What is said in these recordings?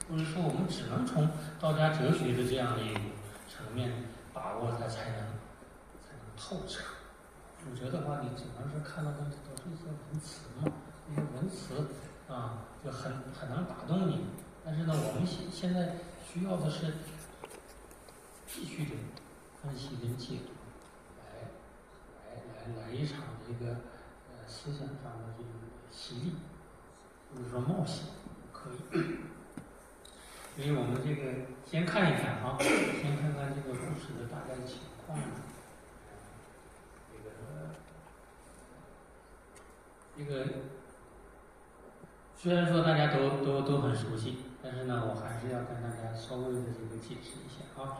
或者说我们只能从道家哲学的这样的一个层面把握它，才能透彻。否则的话，你只能是看到的都是一些文词嘛，这些文词啊，就很难打动你。但是呢，我们现在需要的是继续的分析跟解读，来一场这个思想上的这个洗礼，或者说冒险，可以。所以我们这个先看一看啊，先看看这个故事的大概情况。这个虽然说大家都很熟悉，但是呢，我还是要跟大家稍微的这个解释一下啊。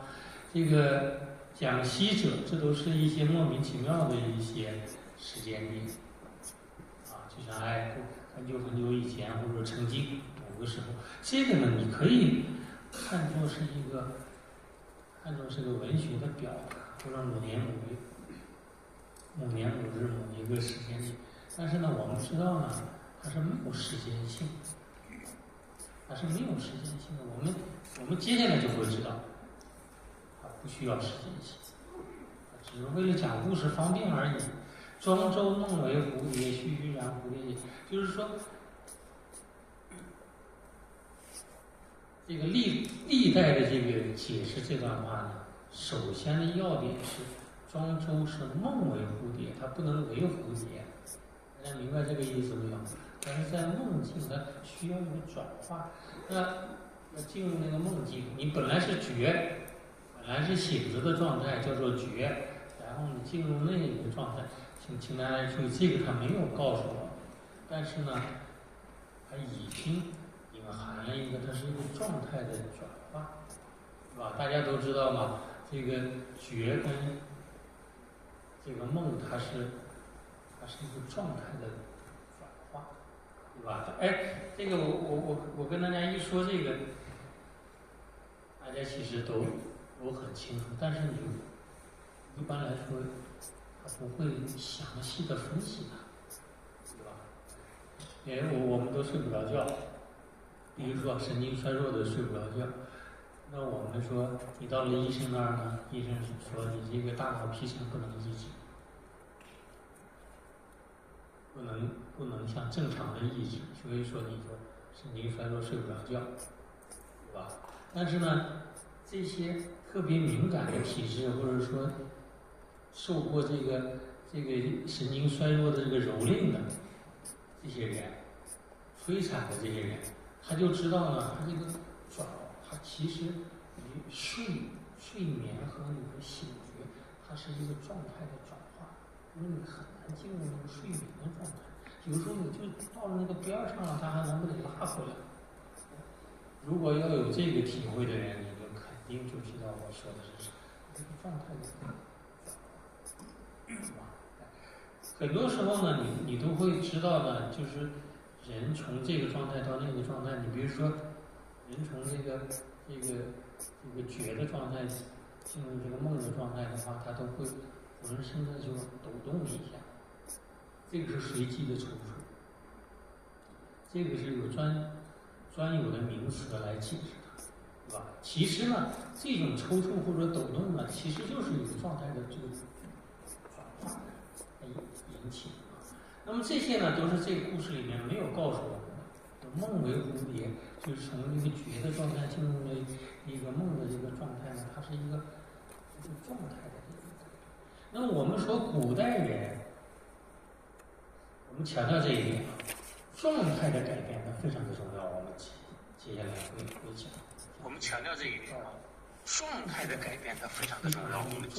这个讲习者，这都是一些莫名其妙的一些时间点啊，就像很久以前，或者曾经某个时候，这个呢，你可以看作是个文学的表达，或者某年某日某一个时间点。但是呢，我们知道呢，它是没有时间性，它是没有时间性的。我们接下来就会知道，它不需要时间性，只是为了讲故事方便而已。庄周梦为蝴蝶，栩栩然蝴蝶也。就是说，这个历代的这个解释这段话呢，首先的要点是庄周是梦为蝴蝶，它不能为蝴蝶。大家明白这个意思没有？但是在梦境，它需要一个转化。那进入那个梦境，你本来是觉，本来是醒着的状态，叫做觉，然后你进入那个状态，请大家注意，这个他没有告诉我，但是呢，它已经隐含了一个，它是一个状态的转化，是吧？大家都知道嘛，这个觉跟这个梦，它是一个状态的转化，对吧？哎，这个我跟大家一说这个，大家其实都很清楚，但是你一般来说，他不会详细的分析它，对吧？因为我们都睡不着觉，比如说神经衰弱的睡不着觉，那我们说你到了医生那儿呢，医生说你这个大脑皮层不能抑制。不能像正常的抑制，所以说你说神经衰弱睡不着觉，对吧？但是呢，这些特别敏感的体质，或者说受过这个神经衰弱的这个蹂躏的这些人，摧残的这些人，他就知道呢，他这个他其实你睡眠和你的醒觉，它是一个状态的转化，因为你很难进入那个睡眠的状态。有时候你就到了那个边上了，他还能不能拉回来？如果要有这个体会的人，你就肯定就知道我说的是啥，这个状态的转化。很多时候呢，你都会知道呢，就是人从这个状态到那个状态，你比如说，人从这个觉的状态进入这个梦的状态的话，他都会浑身的就抖动一下，这个是随机的抽搐，这个是有专有的名词来解释它，对吧？其实呢，这种抽搐或者抖动呢，其实就是一个状态的这个转化引起的。那么这些呢，都是这个故事里面没有告诉我们的。梦为蝴蝶，就是从一个觉的状态进入了一个梦的这个状态呢，它是一个状态的这个改变。那么我们说古代人，我们强调这一点啊，状态的改变呢非常的重要。我们接下来会讲。我们强调这一点啊，状态的改变它非常的重要。我们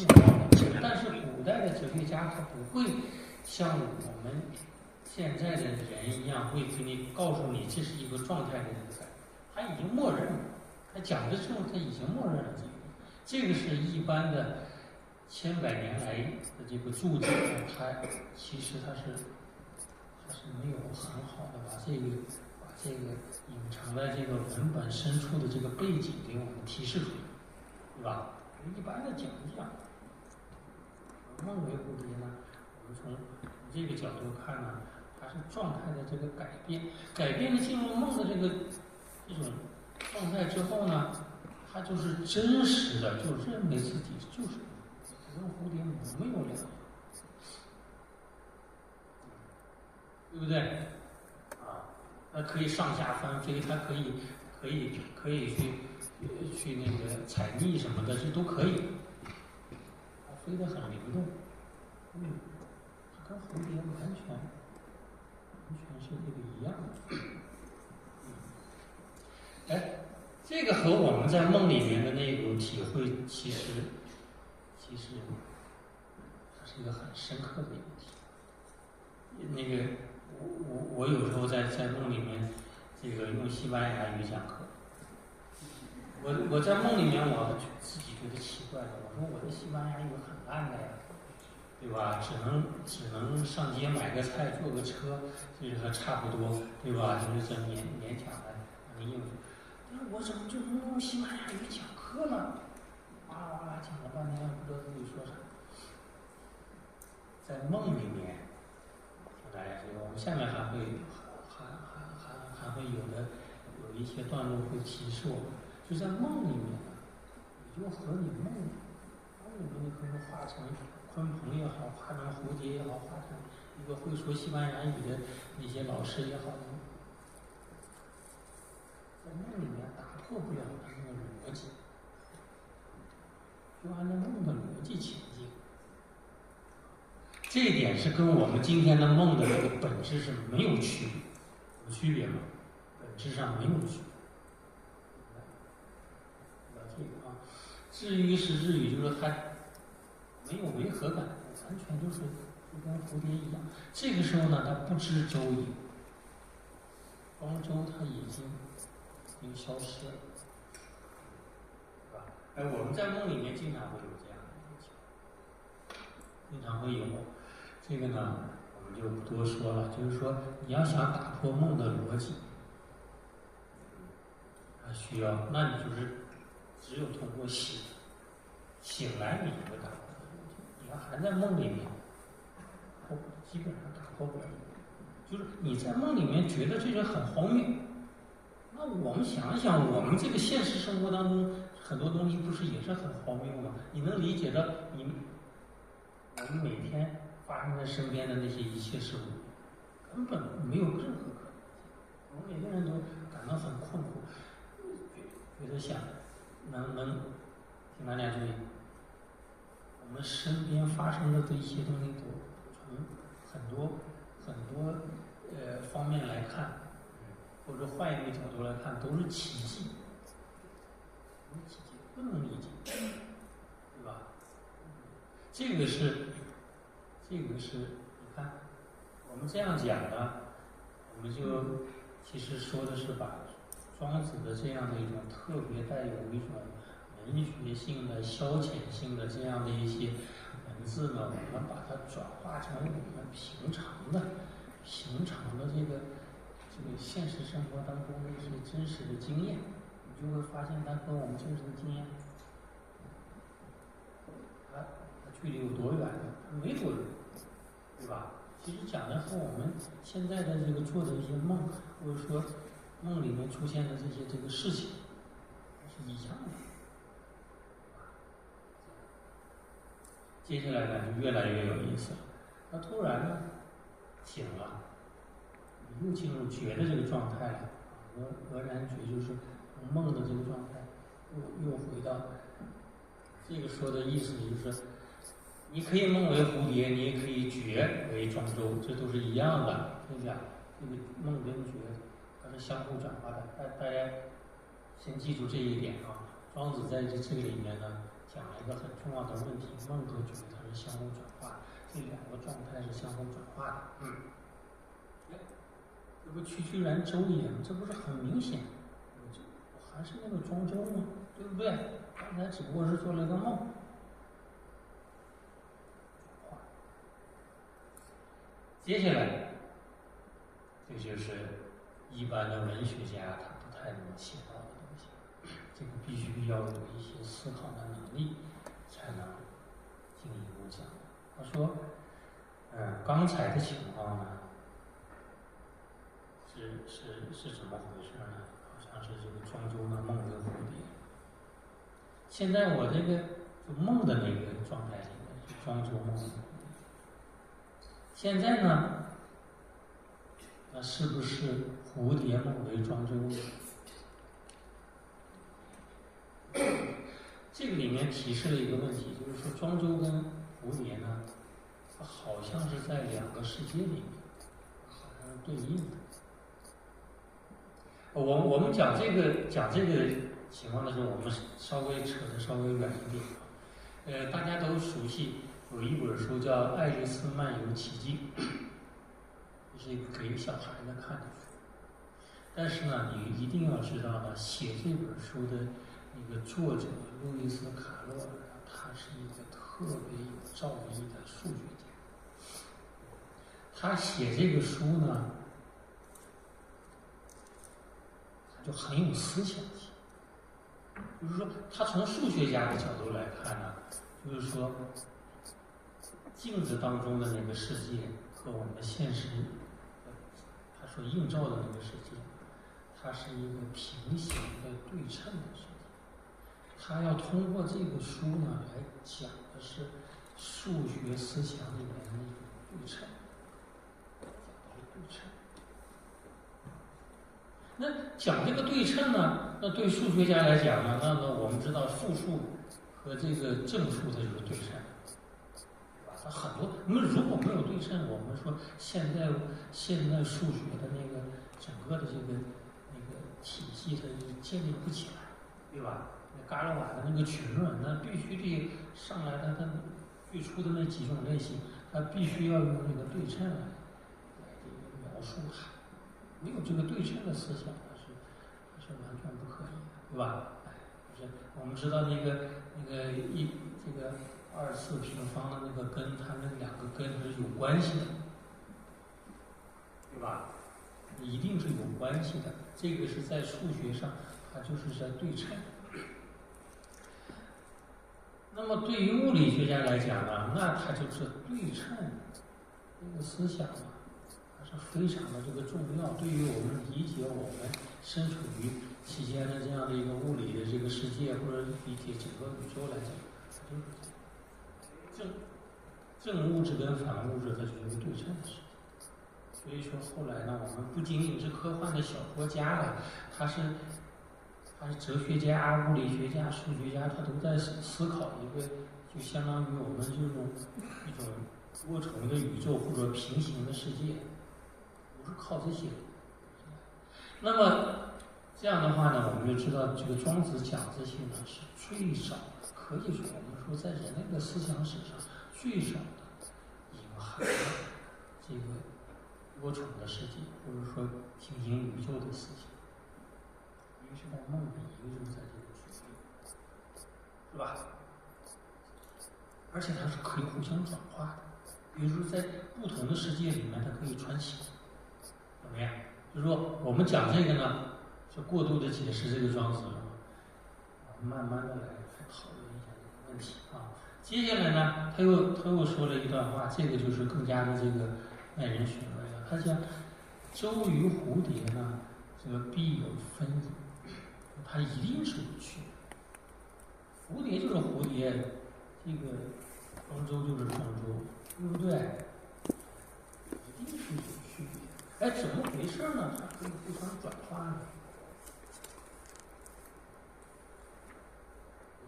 但是古代的哲学家他不会像我们现在的人一样，会给你告诉你这是一个状态的一个改变，他已经默认了。他讲的时候他已经默认了这个是一般的千百年来的这个注解，它其实它是没有很好的把这个隐藏在这个文本深处的这个背景给我们提示出来，对吧？一般的讲一讲，梦为蝴蝶呢，我们从这个角度看呢，它是状态的这个改变的进入梦的这种状状态之后呢，他就是真实的，就认为自己就是跟蝴蝶没有两样，对不对？啊，它可以上下翻飞，它可以去那个采蜜什么的，这都可以，它飞得很灵动，它跟蝴蝶完全是这个一样的。哎，这个和我们在梦里面的那种体会，其实它是一个很深刻的一个体会。那个我有时候在梦里面，这个用西班牙语讲课，我在梦里面我自己觉得奇怪的，我说我的西班牙语很烂的呀，对吧？只能上街买个菜，坐个车，这个还差不多，对吧？就是这勉强的能应付。但是我怎么就能用西班牙语讲课呢？哇啦哇啦讲了半天，不知道自己说啥。在梦里面，来，我们下面还会有一些段落会提示我们，就在梦里面呢，你就和你梦里面你可能化成鲲鹏也好，化成蝴蝶也好，化成一个会说西班牙语的那些老师也好，在梦里面打破不了他那个逻辑，就按照梦的逻辑前进。这一点是跟我们今天的梦的那个本质是没有区别，有区别吗？本质上没有区别。这个啊，至于是日语，就是说它没有违和感，完全就是跟蝴蝶一样。这个时候呢，它不知周矣，方舟它已经消失了，是吧？哎，我们在梦里面经常会有这样的事情，经常会有。这个呢，我们就不多说了。就是说，你要想打破梦的逻辑，需要，那你就是只有通过醒来，你就会打破这个逻辑。你要还在梦里面，基本上打破不了。就是你在梦里面觉得这个很荒谬，那我们想一想，我们这个现实生活当中很多东西不是也是很荒谬吗？你能理解到我们每天发生在身边的那些一切事物，根本没有任何可能性。我们每个人都感到很困惑，觉得想能听大家注意，我们身边发生的这一些东西都从很多方面来看，或者换一个角度来看，都是奇迹，不能理解，对吧？这个是，你看，我们这样讲呢，我们就其实说的是把庄子的这样的一种特别带有一种文学性的、消遣性的这样的一些文字呢，我们把它转化成我们平常的这个现实生活当中的一些真实的经验，你就会发现它和我们真实的经验，它距离有多远呢？它没多远，对吧？其实讲的和我们现在的这个做的一些梦，或者说梦里面出现的这个事情是一样的。接下来呢，就越来越有意思了。那突然呢，醒了，你又进入觉的这个状态了，俄然觉就是从梦的这个状态，又回到这个说的意思就是，你可以梦为蝴蝶，你也可以觉为庄周，这都是一样的，对吧？这个梦跟觉它是相互转化的，大家先记住这一点啊。庄子在这个里面呢，讲了一个很重要的问题：梦和觉它是相互转化，这两个状态是相互转化的。这不区然周也吗？这不是很明显？我还是那个庄周吗？对不对？刚才只不过是做了一个梦。接下来，这就是一般的文学家他不太能写到的东西，这个必须要有一些思考的能力才能进一步讲。他说，刚才的情况呢，是怎么回事呢？好像是这个庄周的梦现在我这个就梦的那个状态里面，就庄周梦。现在呢，那是不是蝴蝶梦为庄周梦？这个里面提示了一个问题，就是说庄周跟蝴蝶呢，好像是在两个世界里面，好像是对应的。我们讲这个情况的时候，我们稍微扯得稍微远一点。大家都熟悉有一本书叫《爱丽丝漫游奇境》，这是一个给小孩子看的书。但是呢，你一定要知道呢，写这本书的那个作者路易斯·卡洛尔，他是一个特别有造诣的数学家。他写这个书呢，他就很有思想性。就是说，他从数学家的角度来看呢，就是说，镜子当中的那个世界和我们的现实，他所映照的那个世界，它是一个平行的对称的世界。他要通过这个书呢，来讲的是数学思想里面的那种对称，讲的是对称。那讲这个对称呢，那对数学家来讲呢，那么我们知道负数和这个正数它就是对称，对吧？它很多，我们如果没有对称，我们说现在数学的那个整个的这个那个体系它就建立不起来，对吧？那伽罗瓦的那个群论，那必须得上来它最初的那几种类型，它必须要用那个对称来这个描述它。没有这个对称的思想，是完全不可以的，对吧？就是我们知道这个二次平方的那个根，它那两个根是有关系的，对吧？一定是有关系的。这个是在数学上，它就是在对称。那么对于物理学家来讲呢，那它就是对称这个思想呢，是非常的这个重要，对于我们理解我们身处于期间的这样的一个物理的这个世界，或者理解整个宇宙来讲，它就是正物质跟反物质它是一个对称的事情。所以说后来呢，我们不仅仅是科幻的小说家了，他是哲学家、物理学家、数学家，他都在思考一个，就相当于我们这种一种多重的宇宙或者平行的世界。不是靠这些。那么这样的话呢，我们就知道这个庄子讲这些呢是最早的，可以说我们说在人类的思想史上最早的隐含了这个多重的世界，或者说平行宇宙的思想。一个是在梦里，一个就是在这个局里，是吧？而且它是可以互相转化的，比如说在不同的世界里面，它可以穿行。怎么样？就是说，我们讲这个呢，就过度的解释这个庄子了。我们慢慢的来讨论一下这个问题啊。接下来呢，他又说了一段话，这个就是更加的这个耐人寻味了。他讲周与蝴蝶呢，这个必有分隐，它一定是有区别。蝴蝶就是蝴蝶，这个庄周就是庄周，对不对？一定是有区别。哎，怎么回事呢？它可以互相转化呢？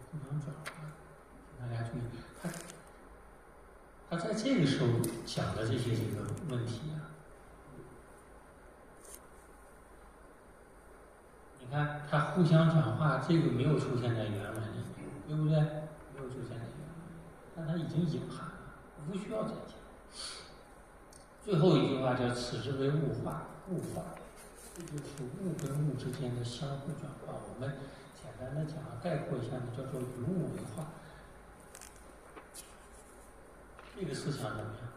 互相转化，大家注意，他在这个时候讲的这个问题啊，你看它互相转化，这个没有出现在原文里面，对不对？没有出现在原文里，但它已经隐含了，不需要再讲。最后一句话叫“此之为物化”，物化，这就是物跟物之间的相互转化。我们简单的讲，概括一下呢，叫做“与物为化”。这个思想怎么样？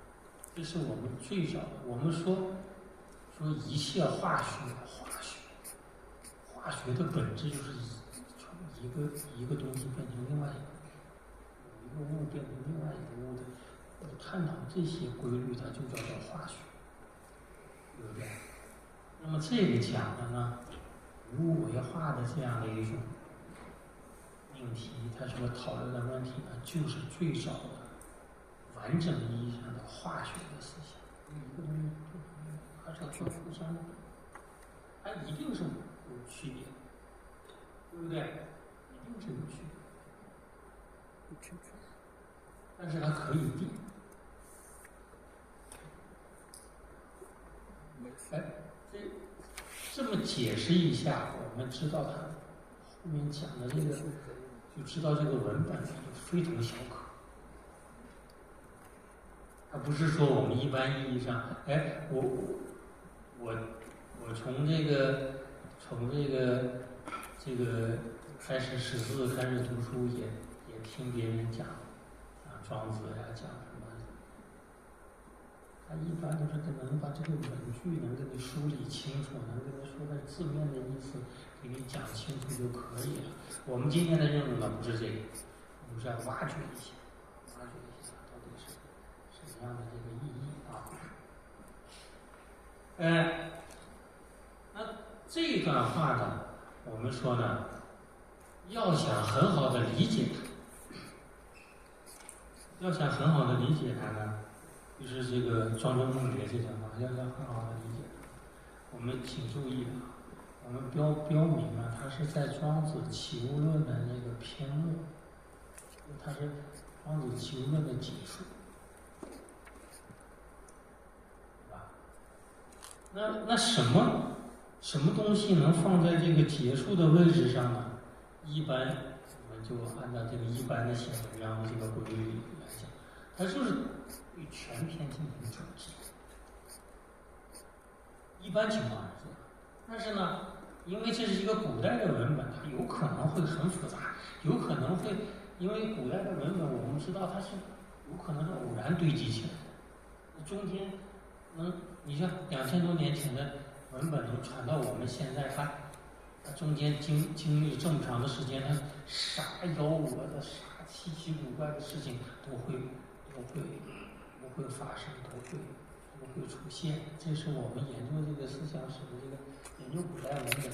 这是我们最早的。我们说一切化学的本质就是从一个东西变成另外一个，一个物变成另外一个物的。探讨这些规律，它就叫做化学，对不对？那么这个讲的呢，与物为化的这样的一种命题，他所讨论的问题呢，就是最早的完整意义上的化学的思想。一个东西它是互相的，它一定是有区别，对不对？一定是有区别，但是它可以定。哎，这么解释一下，我们知道它后面讲的这个，就知道这个文本就非同小可。它不是说我们一般意义上，哎，我从这个开始识字，开始读书，也听别人讲庄子呀，讲什么。他一般都是能把这个文句能给你梳理清楚，能给你说的字面的意思给你讲清楚就可以了。我们今天的任务呢不是这个，我们是要挖掘一下到底是什么样的这个意义啊？那这一段话呢，我们说呢，要想很好的理解它，呢。就是这个《庄周梦蝶》这段话，要很好的理解。我们请注意啊，我们标明了它是在庄子《齐物论》的那个篇末，它是庄子《齐物论》的结束，对吧？那什么东西能放在这个结束的位置上呢？一般我们就按照这个一般的写文章的这个规律来讲，它就是对全篇进行转记，一般情况是这样。但是呢，因为这是一个古代的文本，它有可能会很复杂，有可能会因为古代的文本，我们知道它是有可能是偶然堆积起来的，中间你像2000多年前的文本能传到我们现在，它中间经历这么长的时间，它啥妖魔的、啥稀奇古怪的事情都会发生，都会出现。这是我们研究这个思想史的这个研究古代文本有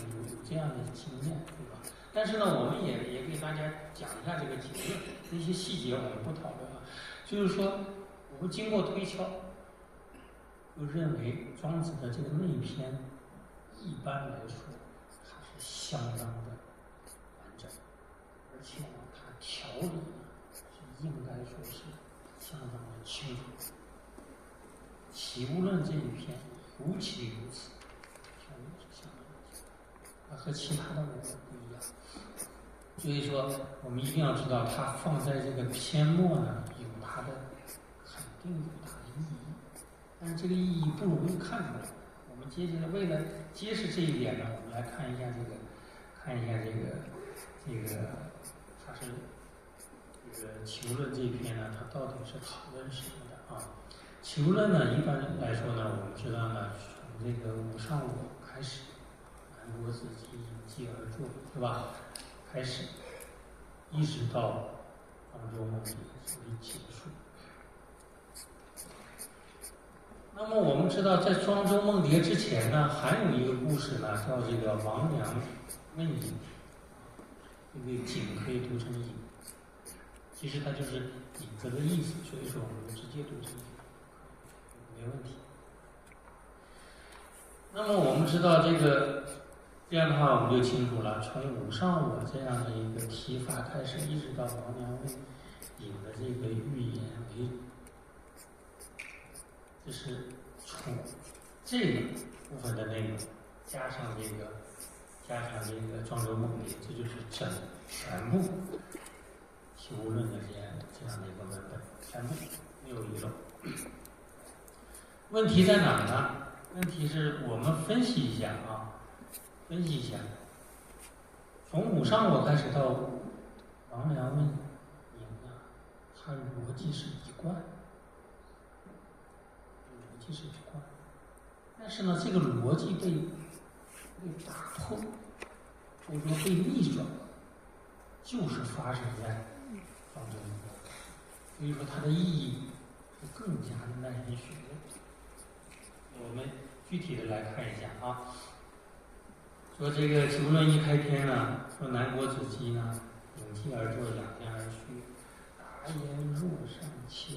这样的经验，对吧？但是呢，我们也给大家讲一下这个结论，这些细节我们不讨论了。就是说，我们经过推敲，就认为庄子的这个内篇一般来说，它是相当的完整，而且呢，它条理呢是应该说是相当的清楚。《齐物论》这一篇尤其如此，条理是相当的清楚，它和其他的文本不一样。所以说，我们一定要知道，它放在这个篇末呢，有它的肯定有它的意义，但是这个意义不容易看出来。我们接下来为了揭示这一点呢，我们来看一下这个，它是这个《齐物论》这一篇呢，它到底是讨论什么的啊？《齐物论》呢，一般来说呢，我们知道呢，从这个吴尚我开始，南郭子稷引继而作，是吧？开始，一直到庄周梦蝶所以结束。那么我们知道，在庄周梦蝶之前呢，还有一个故事呢，叫这个王良问尹。这个井可以读成引，其实它就是引子的意思，所以说我们直接读成引，没问题。那么我们知道这样的话，我们就清楚了，从吴尚我这样的一个提法开始，一直到王良问尹的这个寓言为主，这是从这个部分的内容加上这个庄周梦蝶，这就是全部齐物论的这样的一个文本，全部没有遗漏。问题在哪呢？问题是我们分析一下，从吴尚我开始到王良问尹呢，它逻辑是一贯，但是呢，这个逻辑被打破，或者说被逆转，就是发生在庄周梦蝶，所以说它的意义就更加的耐人寻味。我们具体的来看一下啊，说这个《齐物论》一开篇呢，说南郭子稷呢有继而坐，仰天而去，达言若上丘。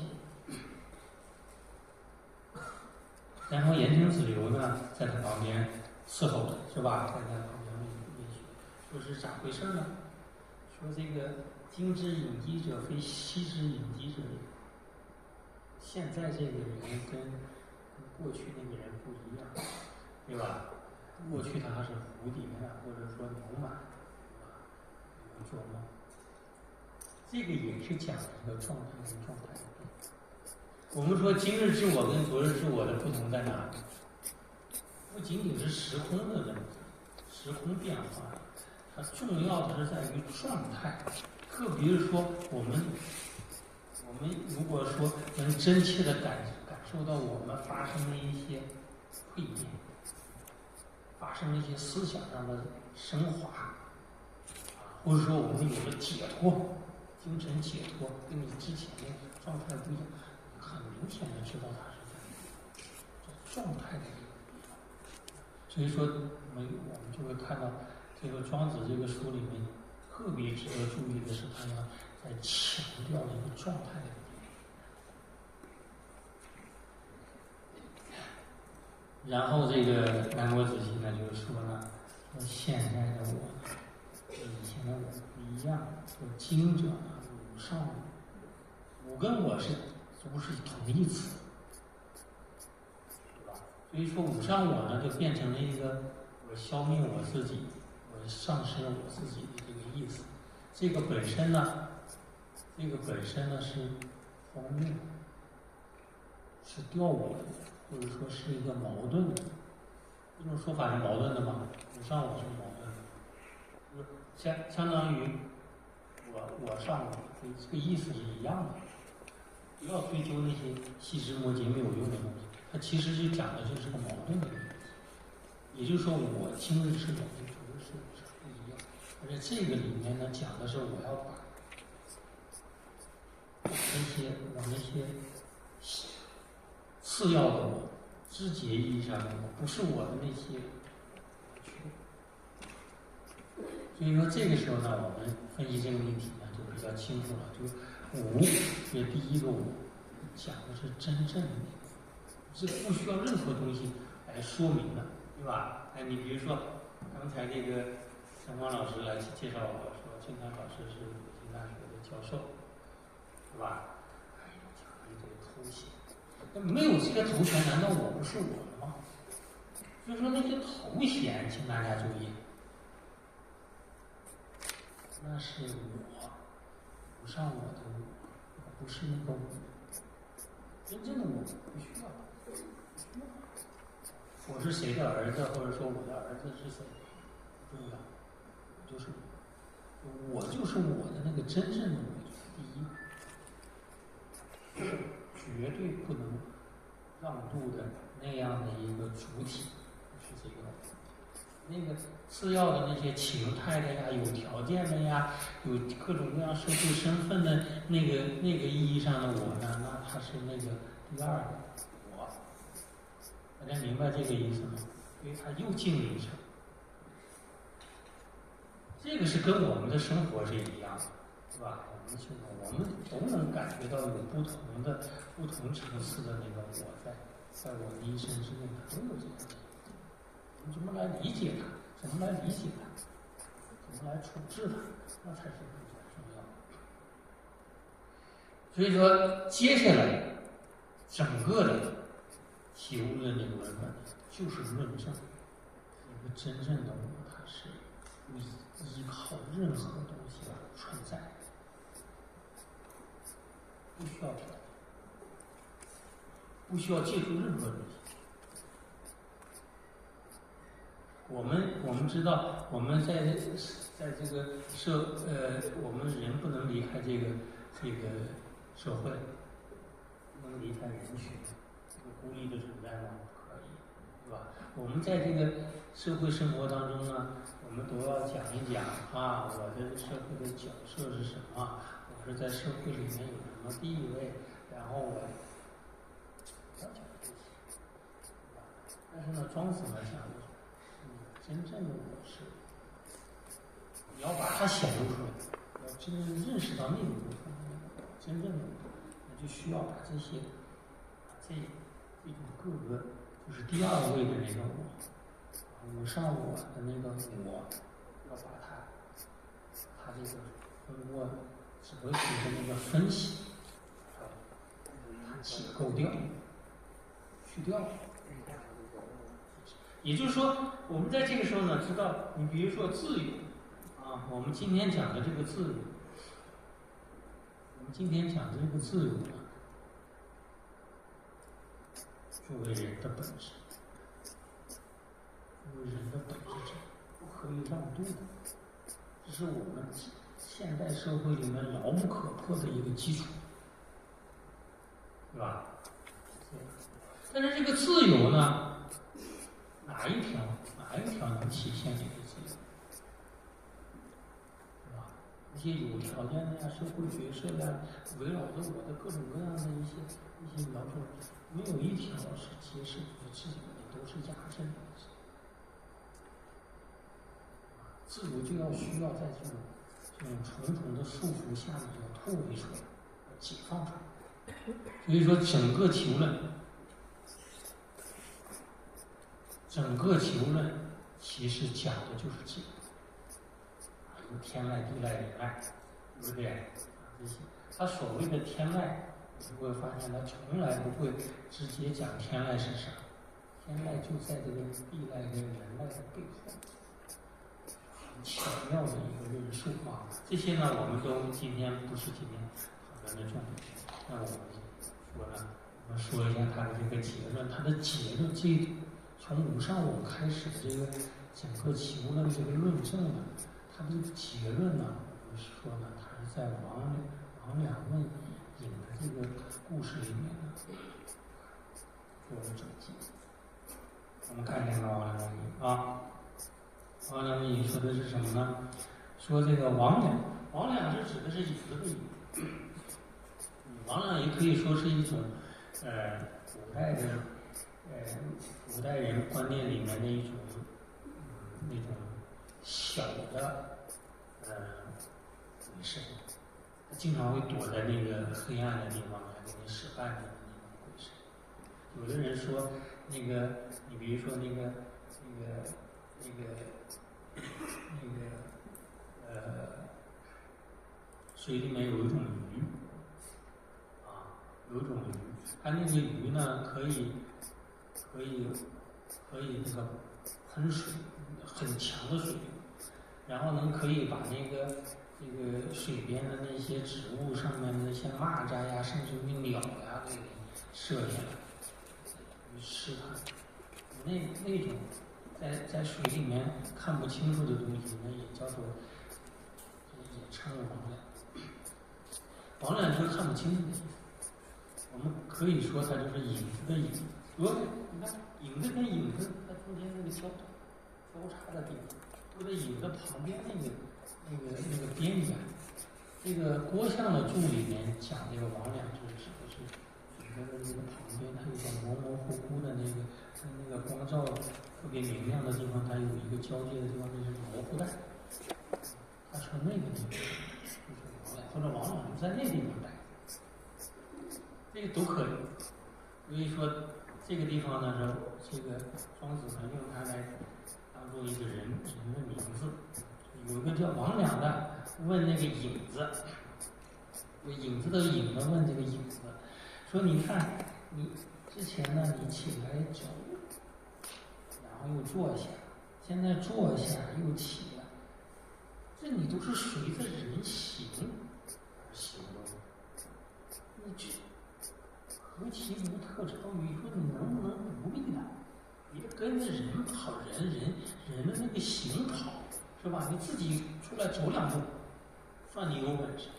然后言听子流呢，在他旁边伺候着，是吧？在他旁边问学，说是咋回事呢？说这个今之隐疾者，非昔之隐疾者也。现在这个人跟过去那个人不一样，对吧？过去他还是蝴蝶啊，或者说牛马，对吧？有做梦，这个也是讲一个状态跟状态的变化。我们说今日之我跟昨日之我的不同在哪里？不仅仅是时空的问题，时空变化，它重要的是在于状态。特别是说我们如果说能真切的感受到我们发生的一些蜕变，发生了一些思想上的升华，或者说我们有了解脱，精神解脱，跟你之前的状态不一样，很明显的知道它是在状态的一个变化。所以说，我们就会看到这个庄子这个书里面特别值得注意的是，他要在强调一个状态的变化。然后这个南国子集呢，就是说呢，说现在的我跟以前的我不一样。说今者呢，吾上我，我跟我是不是同义词，对吧？所以说吾上我呢，就变成了一个我消灭我自己，我丧失了我自己的这个意思。这个本身呢是荒谬，是吊我的。或者说是一个矛盾的，这种说法是矛盾的吗？吾上我是矛盾的，就是相当于我上我，这个意思是一样的。不要追究那些细枝末节没有用的东西，它其实就讲的就是个矛盾的问题。也就是说，我今日是我跟昨日是不一样，而且这个里面呢讲的是我要把我那些次要的我，枝节意义上的我，不是我的那些所以说这个时候呢，我们分析这个问题呢就比较清楚了。就我这第一个我讲的是真正的那个，是不需要任何东西来说明的，对吧？哎，你比如说刚才这个陈光老师来介绍我说，金丹老师是北京大学的教授，是吧？哎呀，讲了一堆头衔。没有这个头衔，难道我不是我了吗？所以说那些头衔，请大家注意，那是我，不上我的我，不是那个我。真正的我不需要，我是谁的儿子，或者说我的儿子是谁，不重要，就是我就是我的那个真正的我，第一。绝对不能让渡的那样的一个主体是这个，那个次要的那些情态的呀，有条件的呀，有各种各样社会身份的那个意义上的我呢，那它是那个第二个我。大家明白这个意思吗？因为它又进了一层，这个是跟我们的生活是一样的，是吧？我们都能感觉到有不同层次的那个我在我的一生之内，它都有这样的。我们怎么来理解它？怎么来理解它？怎么来处置它？那才是更加重要的。所以说，接下来整个的体悟论这个文本，就是论证一个真正的我，它是不依靠任何东西而存在。不需要条件，不需要借助任何东西。我们知道，我们在这个我们人不能离开这个社会，不能离开人群，孤立的存在吗？不可以，对吧？我们在这个社会生活当中呢，我们都要讲一讲啊，我的社会的角色是什么？我是在社会里面有什么地位？然后我要讲这些，对吧？但是呢，庄子呢讲的真正的我是，你要把它显露出来，要真正认识到那个部分，真正的那就需要把这些，这种各个就是第二位的那个我，无上我的那个我，要把它这个通过哲学的那个分析，它解构掉，去掉。也就是说，我们在这个时候呢，知道你比如说自由啊，我们今天讲的这个自由，我们今天讲的这个自由呢，作为人的本质，作为人的本质不可以让渡的，这是我们现代社会里面牢不可破的一个基础，对吧？但是这个自由呢？哪一条能体现这个自由？是吧？一些有条件的呀，社会角色呀，围绕着我的各种各样的一些要求，没有一条是揭示你自己的，都是压阵的。自由就要需要在这种重重的束缚下面要脱离出来，要解放出来。所以说，整个求论其实讲的就是这个，有天籁、地籁、人籁，对不对？这些，他所谓的天籁，你会发现他从来不会直接讲天籁是啥，天籁就在这个地籁跟人籁的背后，很巧妙的一个论述啊。这些呢，我们都今天不是今天讨论的重点。那我们说一下他的这个结论，他的结论从无上我开始的这个整个求论这个论证呢，它的结论呢，我们说呢，它是在王两问引的这个故事里面呢做了总结。我们看一下王两问引啊，王两问引说的是什么呢？说这个王两是指的是影子的影，王两也可以说是一种古代人观念里面的一种那种小的鬼神，他经常会躲在那个黑暗的地方来给你使绊子的那种鬼神。有的人说那个，你比如说水里面有一种鱼啊，有一种鱼，它那个鱼呢可以那个喷水，很强的水流，然后呢可以把那个水边的那些植物上面的那些蚂蚱呀，甚至于鸟呀给射下来，去吃它。那种在水里面看不清楚的东西，那也叫做也称为魍魉。魍魉就是看不清楚的意思。我们可以说它就是影子的影子。你看影子跟影子，它中间那个交叉的地方，都在影子旁边那个边缘。这个郭象的注里面讲这个魍魉，就是指的是影子的那个旁边，它有个模模糊糊的跟那个光照特别明亮的地方，它有一个交界的地方，就是模糊带。它从那个地方就是魍魉，或者魍魉就在那地方待。这个都可以，所以说这个地方呢，这个庄子呢用它来当做一个人的名字。有一个叫王两的问那个影子，影子的影子问这个影子，说你看你之前呢你起来走，然后又坐下，现在坐下又起来，这你都是随着人行而行的，你这何其无特超于？说你能不能独立呢？别跟着人跑，人的那个行跑，是吧？你自己出来走两步，算你有本事。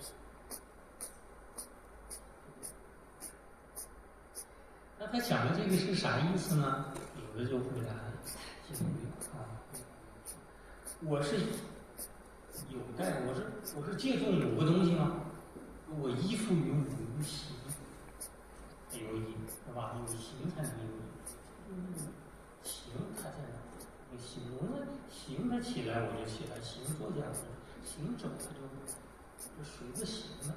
那他讲的这个是啥意思呢？有的就回答我是有待，我是借助某个东西吗？我依附于某个行。有影是吧？有形才能有影。形它在哪？有形呢？形它起来我就起来，形坐下我就行走它就就随着行的。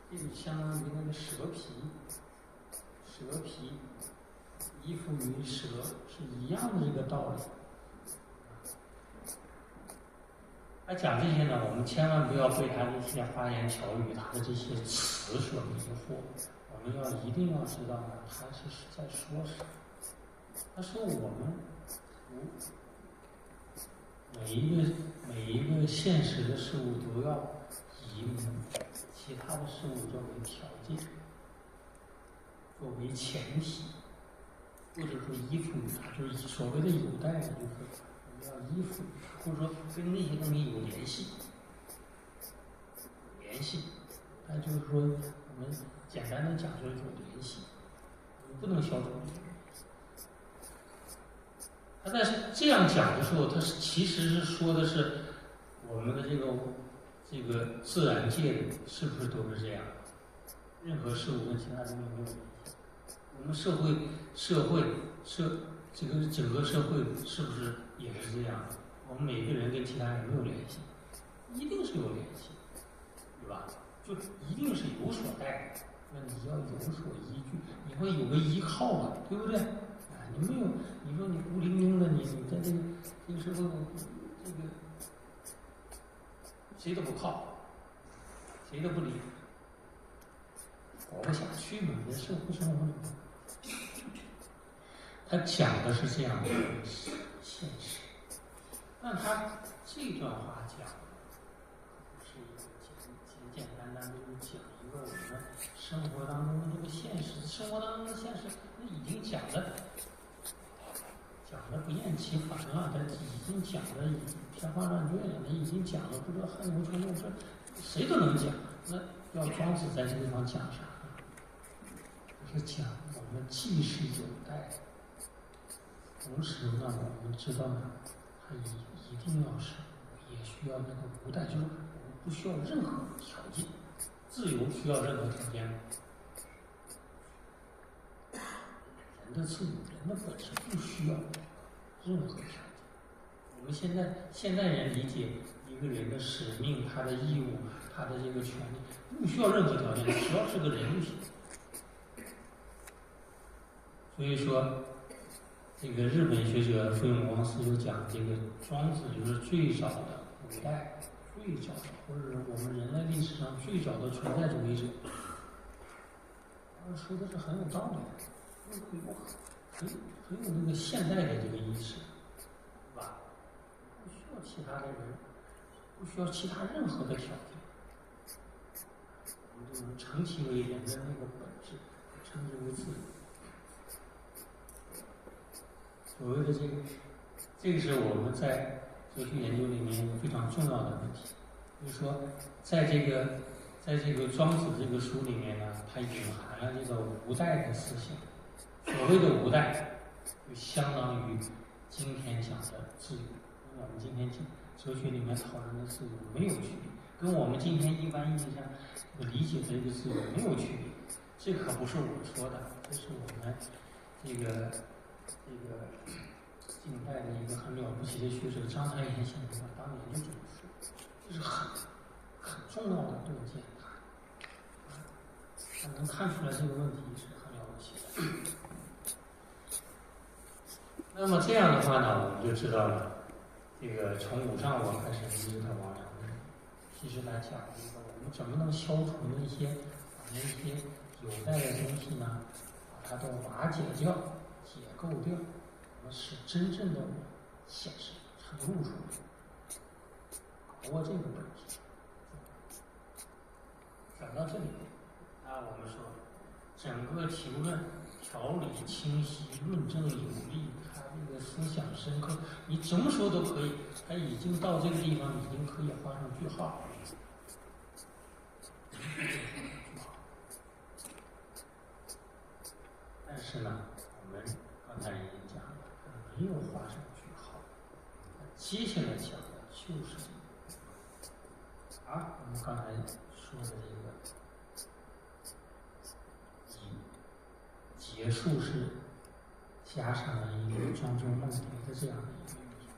这就相当于那个蛇皮，依附于蛇是一样的这个道理。他讲这些呢，我们千万不要被他这些花言巧语、他的这些词所迷惑。我们一定要知道呢，他是在说什么。他说我们每一个现实的事物都要以其他的事物作为条件，作为前提，或者说依附于它，就是所谓的有待的，就是我们要依附于它，或者说跟那些东西有联系。那就是说，我们简单的讲就是一种联系，不能消除这种联系。他在这样讲的时候，他其实是说的是我们的这个自然界是不是都是这样？任何事物跟其他东西没有联系。我们这个整个社会是不是也是这样？我们每个人跟其他人没有联系，一定是有联系，对吧？就一定是有所待，那你要有所依据，你会有个依靠啊，对不对？啊，你没有，你说你孤零零的，你在这个社会，这个谁都不靠，谁都不理，活不下去嘛，你在社会生活里面。他讲的是这样的现实，但他这段话讲的不是一个简单的就是讲一个我们生活当中的这个现实，生活当中的现实那已经讲的不厌其烦了，他已经讲的天花乱坠了，他已经讲的不知道汉无穷有这谁都能讲，那要庄子在这个地方讲啥呢？就是讲我们既是有待，同时呢，我们知道呢，它一定要是，也需要那个无待，就是我们不需要任何条件，自由需要任何条件吗？人的自由，人的本质不需要任何条件。我们现在人理解一个人的使命、他的义务、他的这个权利，不需要任何条件，只要是个人就行。所以说。这个日本学者福永光司就讲，这个庄子就是最早的古代、最早的，或者是我们人类历史上最早的存在主义者。他说的是很有道理的，很有那个现代的这个意识，对吧？不需要其他的人，不需要其他任何的条件，我们就能成其为人的那个本质，称之为自由。所谓的这个是我们在哲学研究里面一个非常重要的问题，就是说，在这个庄子这个书里面呢，它隐含了这个无待的思想。所谓的无待，就相当于今天讲的自由，跟我们今天哲学里面讨论的自由没有区别，跟我们今天一般意义上理解的这个自由没有区别。这可不是我说的，这是我们这个近代的一个很了不起的学者章太炎先生当年就这么说，这是很重要的洞见，他能看出来这个问题是很了不起的。那么这样的话呢，我们就知道了，这个从五丈我开始一直到王阳明，其实来讲一个我们怎么能消除那些有待的东西呢？把它都瓦解掉、解构掉。使真正的显示呈露出来，把握这个本质。讲到这里啊，我们说整个题论条理清晰，论证有力，他这个思想深刻，你怎么说都可以。他已经到这个地方，已经可以画上句号。但是呢，我们刚才已经讲了。没有画上句号，接下来讲的就是我们刚才说的这个结束是加上了一个庄周梦蝶的这样的一个。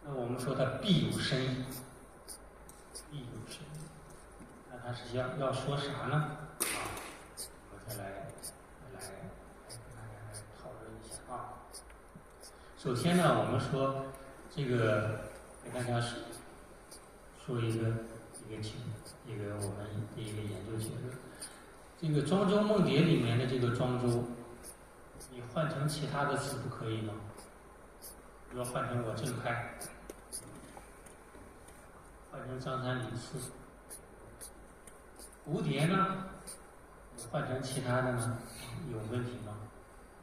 那我们说它必有深意，必有深意。那它是要说啥呢？啊，我们再来跟大家来讨论一下啊。首先呢，我们说这个给大家说一个我们的一个研究结论。这个庄周梦蝶里面的这个庄周，你换成其他的词不可以吗？比如换成我郑恺，换成张三李四。蝴蝶呢，换成其他的呢，有问题吗？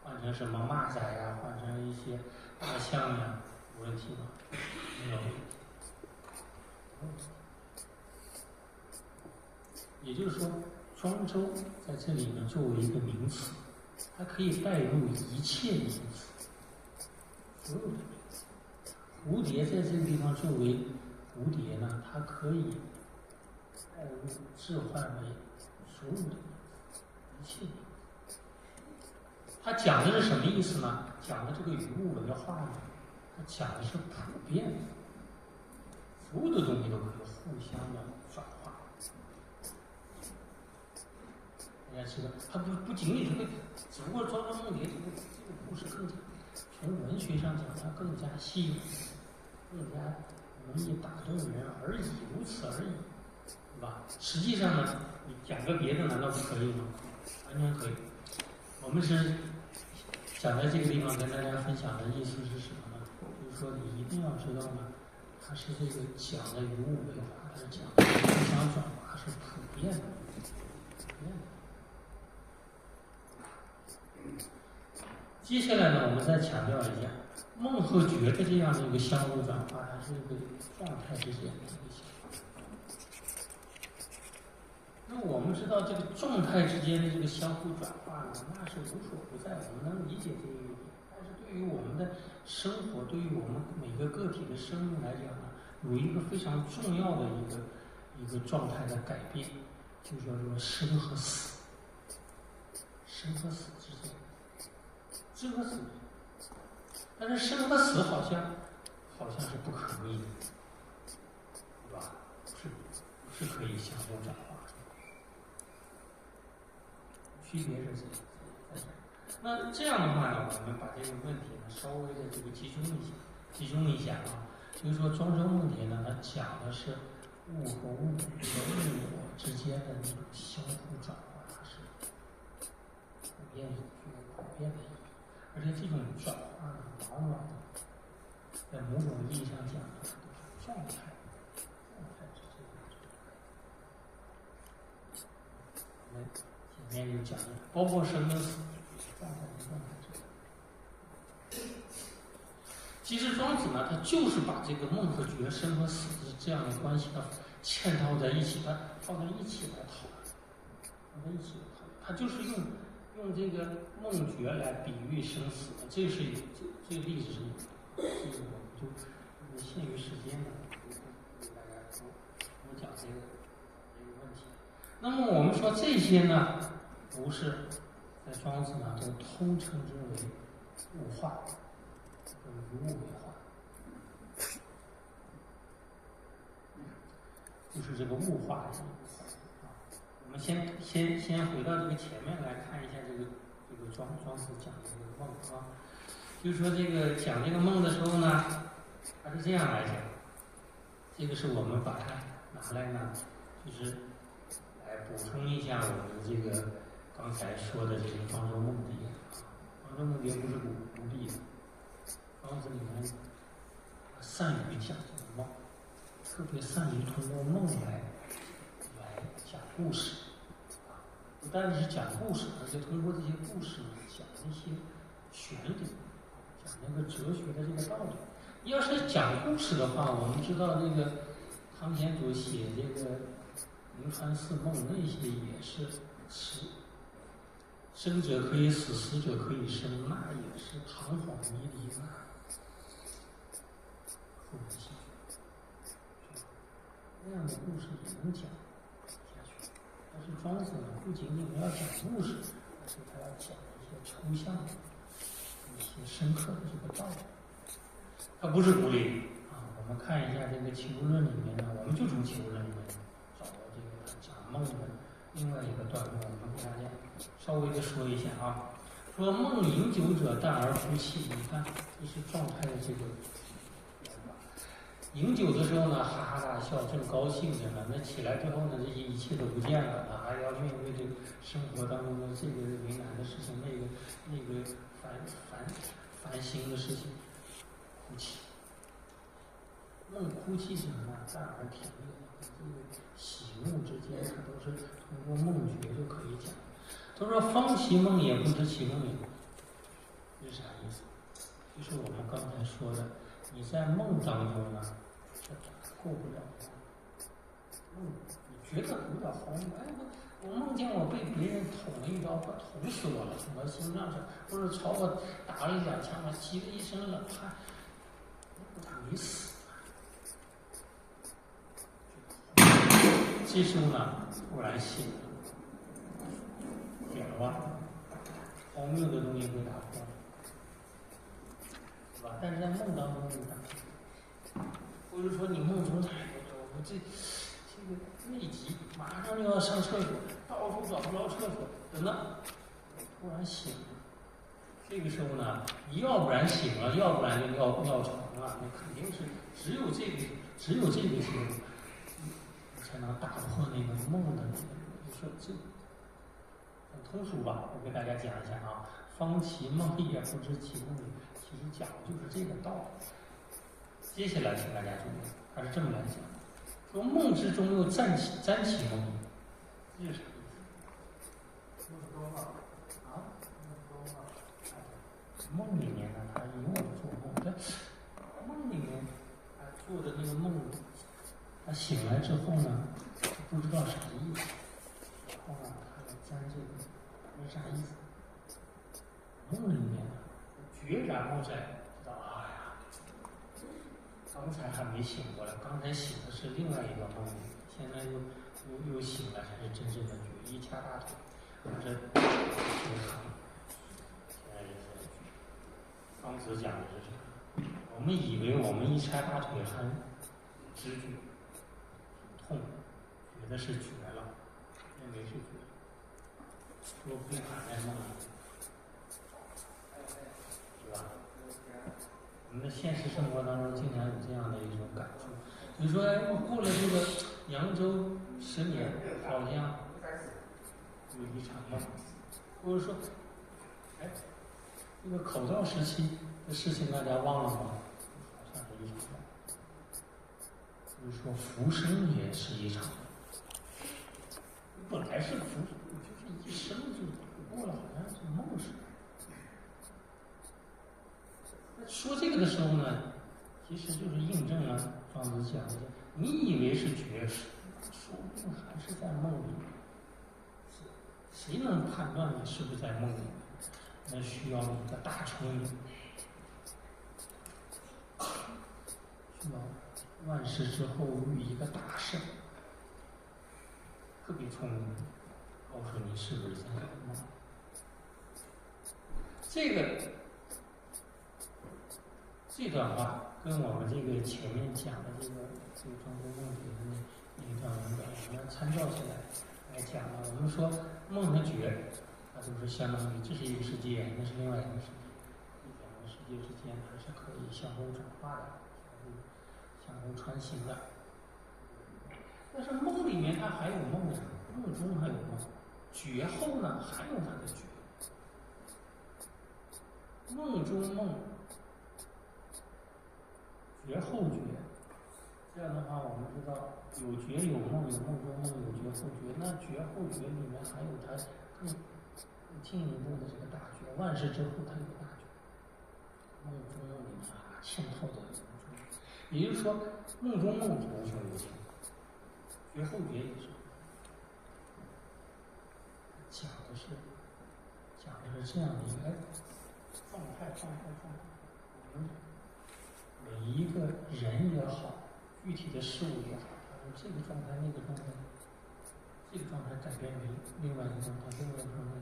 换成什么蚂蚱呀，换成一些大象呀，有问题吗？没有问题。也就是说，庄周在这里呢，作为一个名词，它可以带入一切名词，所有的名词。蝴蝶在这个地方作为蝴蝶呢，它可以带入置换为所有的名词，一切名词。它讲的是什么意思呢？讲的这个语物文化呢，它讲的是普遍的，所有的东西都可以互相的转化。大家知道，它不仅仅是会，只不过庄周梦蝶这个故事更加从文学上讲，它更加吸引，更加容易打动人而已，如此而已，对吧？实际上呢，你讲个别的难道不可以吗？完全可以。我们是想在这个地方跟大家分享的意思是什么呢？就是说你一定要知道呢，它是这个讲的语物文化，它是讲的互相转化是普遍的，普遍的。接下来呢，我们再强调一下梦和觉的这样的一个相互转化，它是一个状态之间的一个相互。那我们知道这个状态之间的这个相互转化呢，那是无所不在，我们能理解这一点。但是对于我们的生活，对于我们每个个体的生命来讲呢，有一个非常重要的一个状态的改变，就叫做生和死。生和死之间，生和死，但是生和死好像是不可逆的，对吧？不是可以相互转化的，区别是在这。那这样的话呢，我们把这个问题呢稍微的这个集中一下啊，就是说庄周梦蝶呢，它讲的是物和物和物我之间的那种相互转化，它是普遍的，具有普遍的意义。而且这种转化呢，往往在某种意义上讲呢，都是状态之间的。我们前面就讲了，包括生和死，状态之间。其实庄子呢，他就是把这个梦和觉、生和死的这样的关系呢，嵌套在一起，他放在一起来讨论，他就是用这个梦觉来比喻生死的，这个例子是有的，这个我们就限于时间呢，给大家多讲这个问题。那么我们说这些呢，不是在庄子呢都通称之为物化，与物为化，就是这个物化的。我们先回到这个前面来看一下这个庄子讲的这个梦啊，就是说这个讲这个梦的时候呢，他是这样来讲，这个是我们把它拿来呢，就是来补充一下我们这个刚才说的这个庄周梦蝶。庄周梦蝶不是独立的，庄子里面善于讲这个梦，特别善于通过梦来讲故事。不单是讲故事，而且通过这些故事呢，讲一些玄理，讲那个哲学的这个道理。要是讲故事的话，我们知道这个汤显祖写这个《临川四梦》，那些也是生者可以死，死者可以生，那也是堂皇迷离，那后人戏剧，那样的故事也能讲下去。但是庄子呢，不仅仅要讲故事，而且他要讲抽象的一些深刻的这个道理，它不是无理啊。我们看一下这个《齐物论》里面呢，我们就从《齐物论》里面找到这个讲梦的另外一个段落，我们给大家稍微的说一下啊。说梦饮酒者淡而哭泣，你看这是状态的这个变化。饮酒的时候呢，哈哈大笑，正高兴着呢。那起来之后呢，这些一切都不见了啊，还要面对这个生活当中的这个为难的事情，那个烦心的事情，哭泣。梦哭泣是什么？淡而甜蜜，这个喜怒之间，它都是通过梦觉就可以讲。他说：“方其梦也，不知其梦也。”这是啥意思？就是我们刚才说的，你在梦当中呢，过不了梦，你觉得有点荒谬。哎，我梦见我被别人捅了一刀，快捅死我了，捅到心脏上，或者朝我打了2枪，我起了一身冷汗，他没死。这时候呢，突然醒了。了吧，荒谬的东西被打破了，是吧？但是在梦当中没打破，或者说你梦中太多了，我这个内急，马上就要上厕所，到处找不着厕所，等等，突然醒了。这个时候呢，你要不然醒了，要不然就尿床了，那肯定是只有这个时候，才能打破那个梦的那个。就说这。通俗吧，我给大家讲一下啊。方其梦也，不知其梦也，其实讲的就是这个道理。接下来请大家注意，他是这么来讲：说梦之中又沾其梦，这是啥意思？梦里面呢，他有做梦，但梦里面他做的那个梦，他醒来之后呢，不知道啥意思，然后呢，他沾这个。没啥意思。梦里面决然后才知道，哎呀，刚才还没醒过来，刚才醒的是另外一个梦里，现在又醒了，才是真正的决。一掐大腿，这庄子讲的是这个。我们以为我们一掐大腿还知觉痛，觉得是绝了，认为是绝。说不喊在梦里，是吧？我们的现实生活当中经常有这样的一种感触。你说，我过了这个扬州10年，好像有一场梦，或者说，哎，这个口罩时期的事情大家忘了吗？好像是一场梦。就是说，浮生也是一场梦。本来是浮生，就是一生就过了，好像是梦似的。说这个的时候呢，其实就是印证了庄子讲的，你以为是绝世，说不定还是在梦里。谁能判断你是不是在梦里？那需要一个大聪明，需要万事之后遇一个大圣，特别聪明，告诉你是不是在梦。这段话跟我们这个前面讲的这个庄周梦觉的那一段文本，我们参照起来讲了。我们说梦和觉，它都是相当于这是一个世界，那是另外一个世界，这两个世界之间它是可以相互转化的，相互穿行的。但是梦里面它还有梦呀，梦中还有梦，觉后呢还有它的觉，梦中梦。觉后觉，这样的话，我们知道有觉有梦，有梦中梦，有觉后觉。那觉后觉里面还有它更进一步的这个大觉，万事之后它有大觉。梦中梦里面嵌套的梦中，也就是说，梦中梦是无穷无尽，觉后觉也是。讲的是这样的一个状态。我们每一个人也好，具体的事物也好，它从这个状态、那个状态，这个状态改变为另外一个状态，另外一个状态，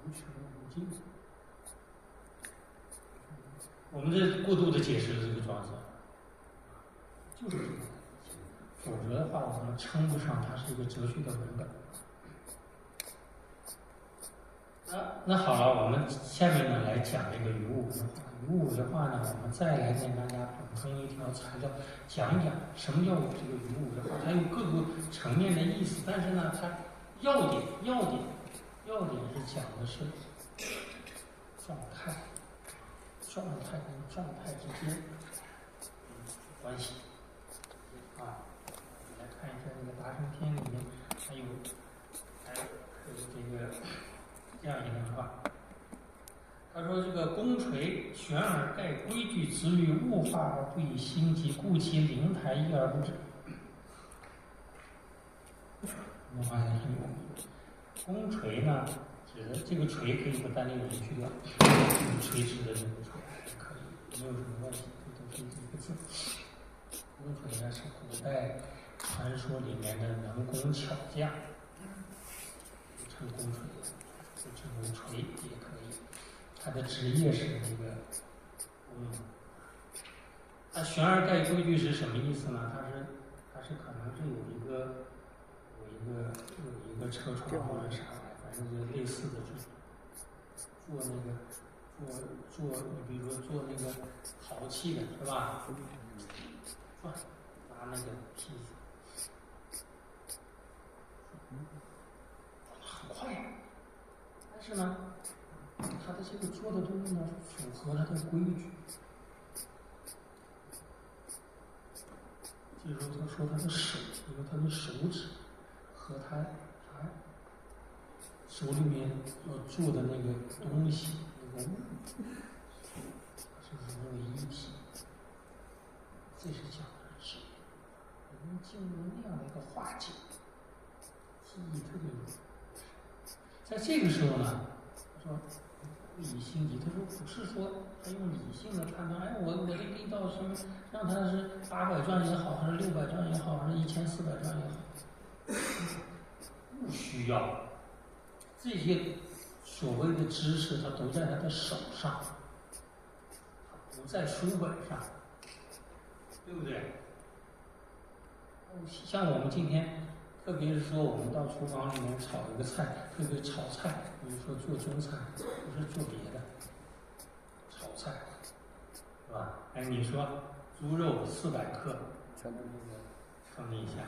无穷无尽。我们这过度的解释了这个状态，就是这个，否则的话，我们称不上它是一个哲学的文本。那好了，我们下面呢来讲这个于物为化。于物为化呢，我们再来跟大家补充一条材料，讲一讲什么叫这个于物为化。它有各个层面的意思，但是呢，它要点是讲的是状态跟状态之间关系啊。我们来看一下这个《达生篇》里面还有这个这样一段话。他说：“这个弓垂悬而盖规矩，直履物化而不以心急，故其灵台一而不止。”我们发现很有名。弓垂呢，指的这个垂可以把单立人去掉，垂直的这个垂还可以，没有什么问题，这都是一个字。弓垂呢是古代传说里面的能工巧匠，称弓垂，就称为垂也可以。他的职业是那个，他悬而盖规矩是什么意思呢？他是可能是有一个车床或者啥玩意，反正就类似的，做那个做，你比如说做那个陶器的是吧？拿那个坯子，很快，但是呢。他的这个做的东西呢，符合他的规矩。就是说，他说他的手，因为他的手指和他手里面要做的那个东西，那个物，是融为一体。这是讲的是职业。我们进入那样的一个化境，记忆特别重。在这个时候呢，他说。不以心急，他说不是说他用理性的判断，哎，我这力道什么，让他是800转也好，还是600转也好，还是1400转也好，不需要这些所谓的知识，它都在他的手上，它不在书本上，对不对？像我们今天，特别是说我们到厨房里面炒一个菜，特别炒菜，比如说做中餐，不是做别的，炒菜，是吧？哎，你说猪肉400克，咱们这个称一下，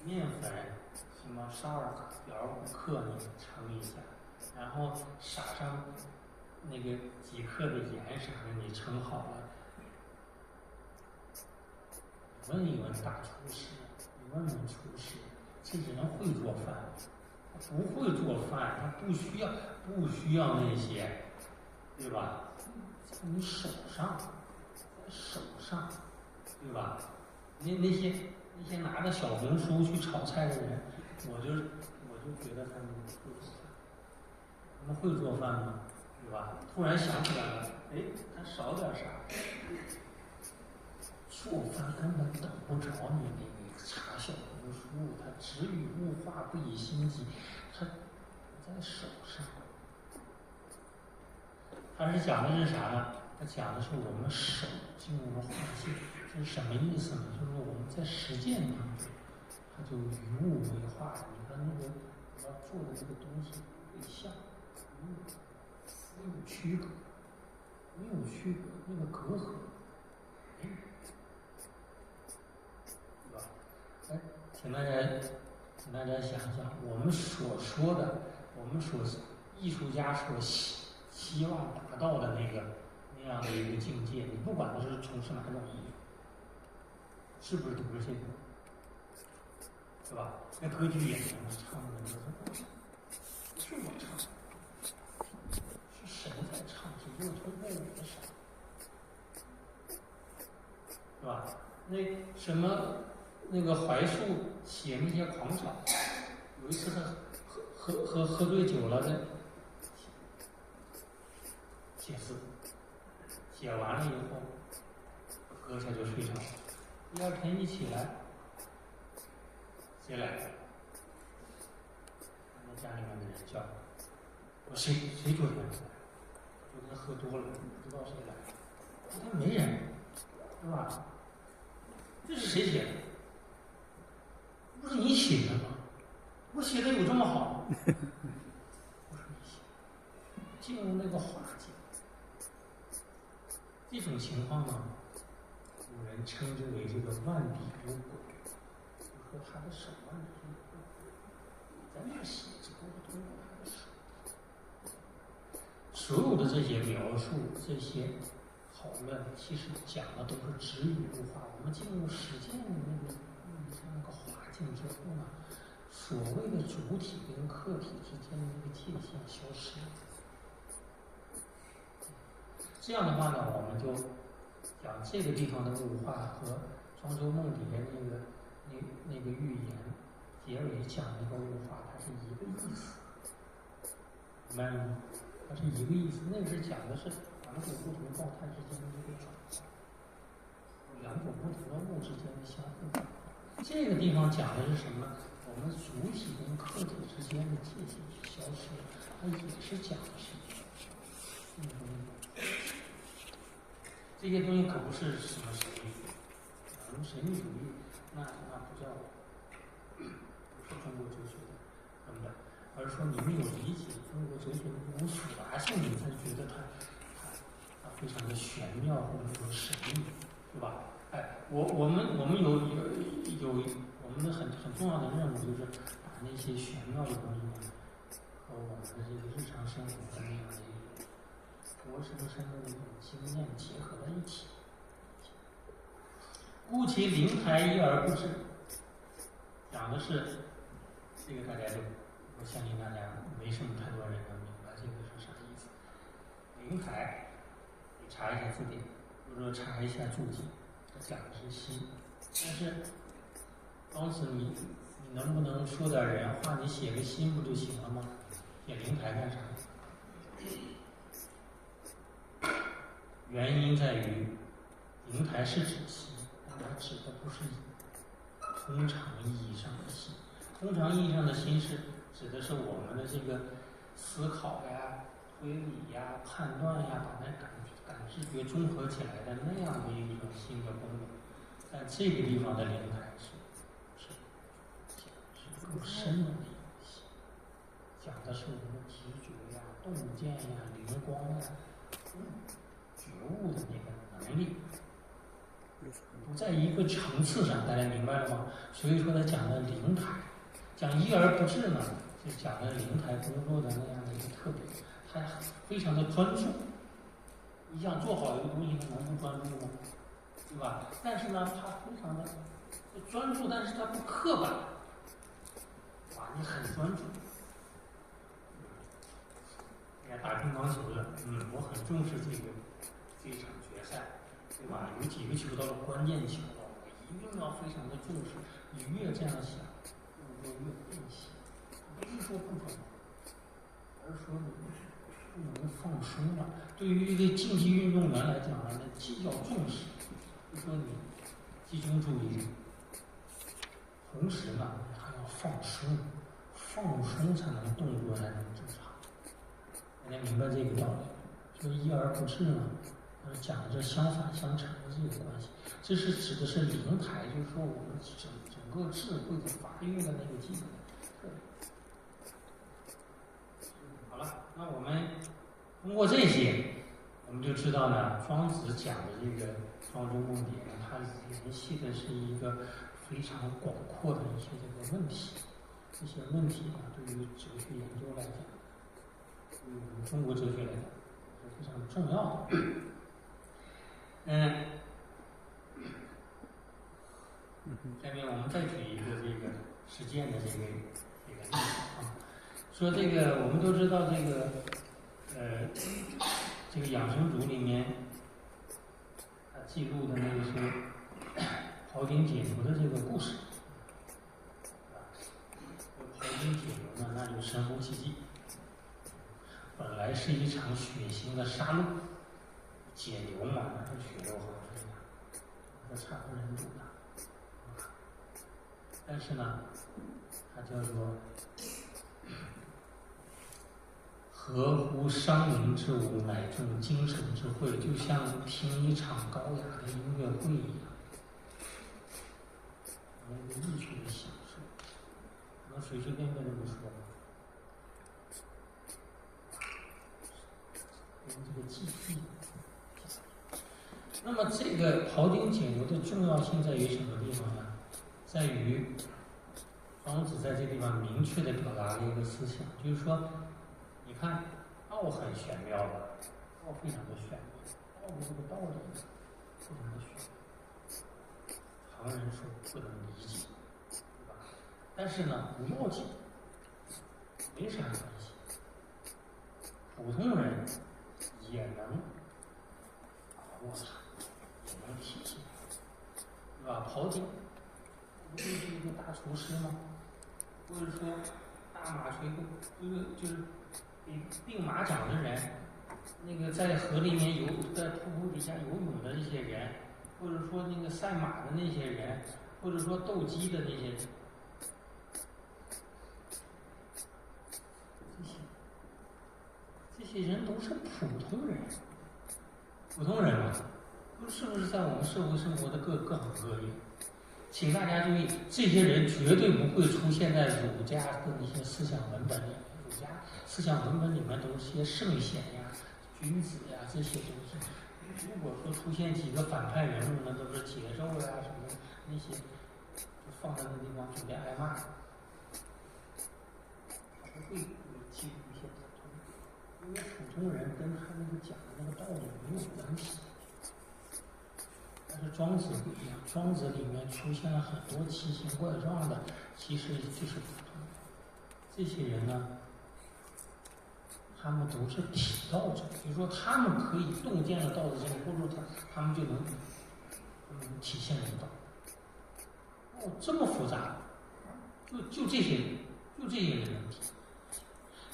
面粉什么12.5克，你称一下，然后撒上那个几克的盐啥的，你称好了。问一问大厨师，你问问厨师，这人会做饭，他不会做饭，他不需要那些，对吧？在你手上，对吧？那些拿着小红书去炒菜的人，我就觉得他们不会做饭，他们会做饭吗？对吧？突然想起来了，哎，他少点啥？做饭根本等不着你那个查小红书，他只与物化，不以心急，他在手上。他是讲的是啥呢？他讲的是我们手进入了化境，这是什么意思呢？就是我们在实践当中，它就于物为化。你看那个我要做的这个东西对象，没有区隔，那个隔阂，对吧？哎，请大家想想，我们所说的，艺术家所希望达到的那样的一个境界，你不管他是从事哪种艺术，是不是都是这个？是吧？那歌剧演员唱的歌，不是我唱的，是谁在唱？是又通过我的手，是吧？那什么，那个槐树写那些狂草，有一次他喝醉酒了的，写字，写完了以后，搁下就睡着了。第二天一起来，谁来了？那家里面的人叫，我谁昨天来？昨天喝多了，不知道谁来。昨天没人，是吧？这是谁写的？不是你写的吗？我写的有这么好？我说你写，进入那个滑稽。这种情况呢，有人称之为这个万笔有鬼，就说他的手腕里有鬼，在那写着沟通他的手。所有的这些描述，这些讨论，其实讲的都是直语入化。我们进入实践的那个环境之后呢，所谓的主体跟客体之间的那个界限消失了。这样的话呢，我们就讲这个地方的物化和庄周梦里面那个寓言结尾讲那个物化，它是一个意思，明白吗？它是一个意思。那个是讲的是两种不同状态之间的一个转换，两种不同的物之间的相互转换。这个地方讲的是什么？我们主体跟客体之间的界限是消失了，它也是讲的是这些东西可不是什么神秘主义，神秘主义那不叫，不是中国哲学的根本，而是说你没有理解中国哲学的这种复杂性，你才觉得它非常的玄妙或者说神秘，对吧？哎，我们有我们的很重要的任务，就是把那些玄妙的东西和我们的这个日常生活的那样的一种活生生的那种经验结合在一起。故其灵台一而不治，讲的是这个大家就，我相信大家没什么太多人能明白这个是啥意思。灵台，你查一下字典，或者说查一下注解，它讲的是心。但是当时你能不能说点人话？你写个心不就行了吗？写灵台干啥？原因在于，灵台是指心，但它指的不是通常意义上的心。通常意义上的心是指的是我们的这个思考呀、推理呀、判断呀，把那感知觉综合起来的那样的一种心的功能。但这个地方的灵台是更深的那种心，讲的是我们的直觉呀、洞见呀、灵光呀。觉悟的那个能力不在一个层次上，大家明白了吗？所以说他讲的灵台，讲一而不治呢，就讲了灵台工作的那样的一个特点，他非常的专注。你想做好一个东西，能不专注吗？对吧？但是呢，他非常的专注，但是他不刻板，哇，你很专注。打乒乓球的，我很重视这场决赛，对吧？有几个球到了关键球，我一定要非常的重视。你越这样想，就越变形。不是说不准，而是说你不能放松了。对于一个竞技运动员来讲呢，既要重视，就说你集中注意力，同时呢还要放松，放松才能动作才能正常。大家明白这个道理？所以一而不治呢，讲的这相反相成的这个关系。这是指的是灵台，就是说我们整个智慧的发育的那个基本特点。好了，那我们通过这些，我们就知道呢，庄子讲的这个庄周梦蝶呢，它联系的是一个非常广阔的一些这个问题。这些问题呢，对于哲学研究来讲，对于我们中国哲学来讲是非常重要的。下面我们再举一个这个实践的这个例子啊，说这个我们都知道这个养生主里面，它记录的那个是庖丁解牛的这个故事。庖丁解牛呢，那就神乎其技。本来是一场血腥的杀戮，解牛嘛，那是血肉横飞的，那惨不忍睹的。但是呢，它叫做合乎商民之舞，乃众精神之会，就像听一场高雅的音乐会一样，那个艺术的享受，可能随随便便这么说，跟这个技艺。那么这个庖丁解牛的重要性在于什么地方呢？在于庄子在这地方明确地表达了一个思想，就是说，你看道很玄妙的，道非常的玄妙，道的这个道理非常的玄妙，常人说不能理解，对吧？但是呢，不要紧，没啥关系，普通人也能把握它。也能体现，对吧？庖丁不就是一个大厨师吗？或者说大马锤就是定马掌的人，那个在河里面在瀑布底下游泳的那些人，或者说那个赛马的那些人，或者说斗鸡的那些人，这些人都是普通人，普通人嘛。是不是在我们社会生活的各行各业？请大家注意，这些人绝对不会出现在儒家的一些思想文本里面。儒家思想文本里面都是些圣贤呀、君子呀这些东西。如果说出现几个反派人物呢，都是桀纣呀什么那些，就放在那地方准备挨骂。不会记录一些普通，因为普通人跟他那个讲的那个道理没有关系。但是庄子不一样，庄子里面出现了很多奇形怪状的，其实就是普通人。这些人呢，他们都是体道者，比如说他们可以洞见了道的真理，或者说他们就能体现人道。哦，这么复杂，就这些人，就这些人能体。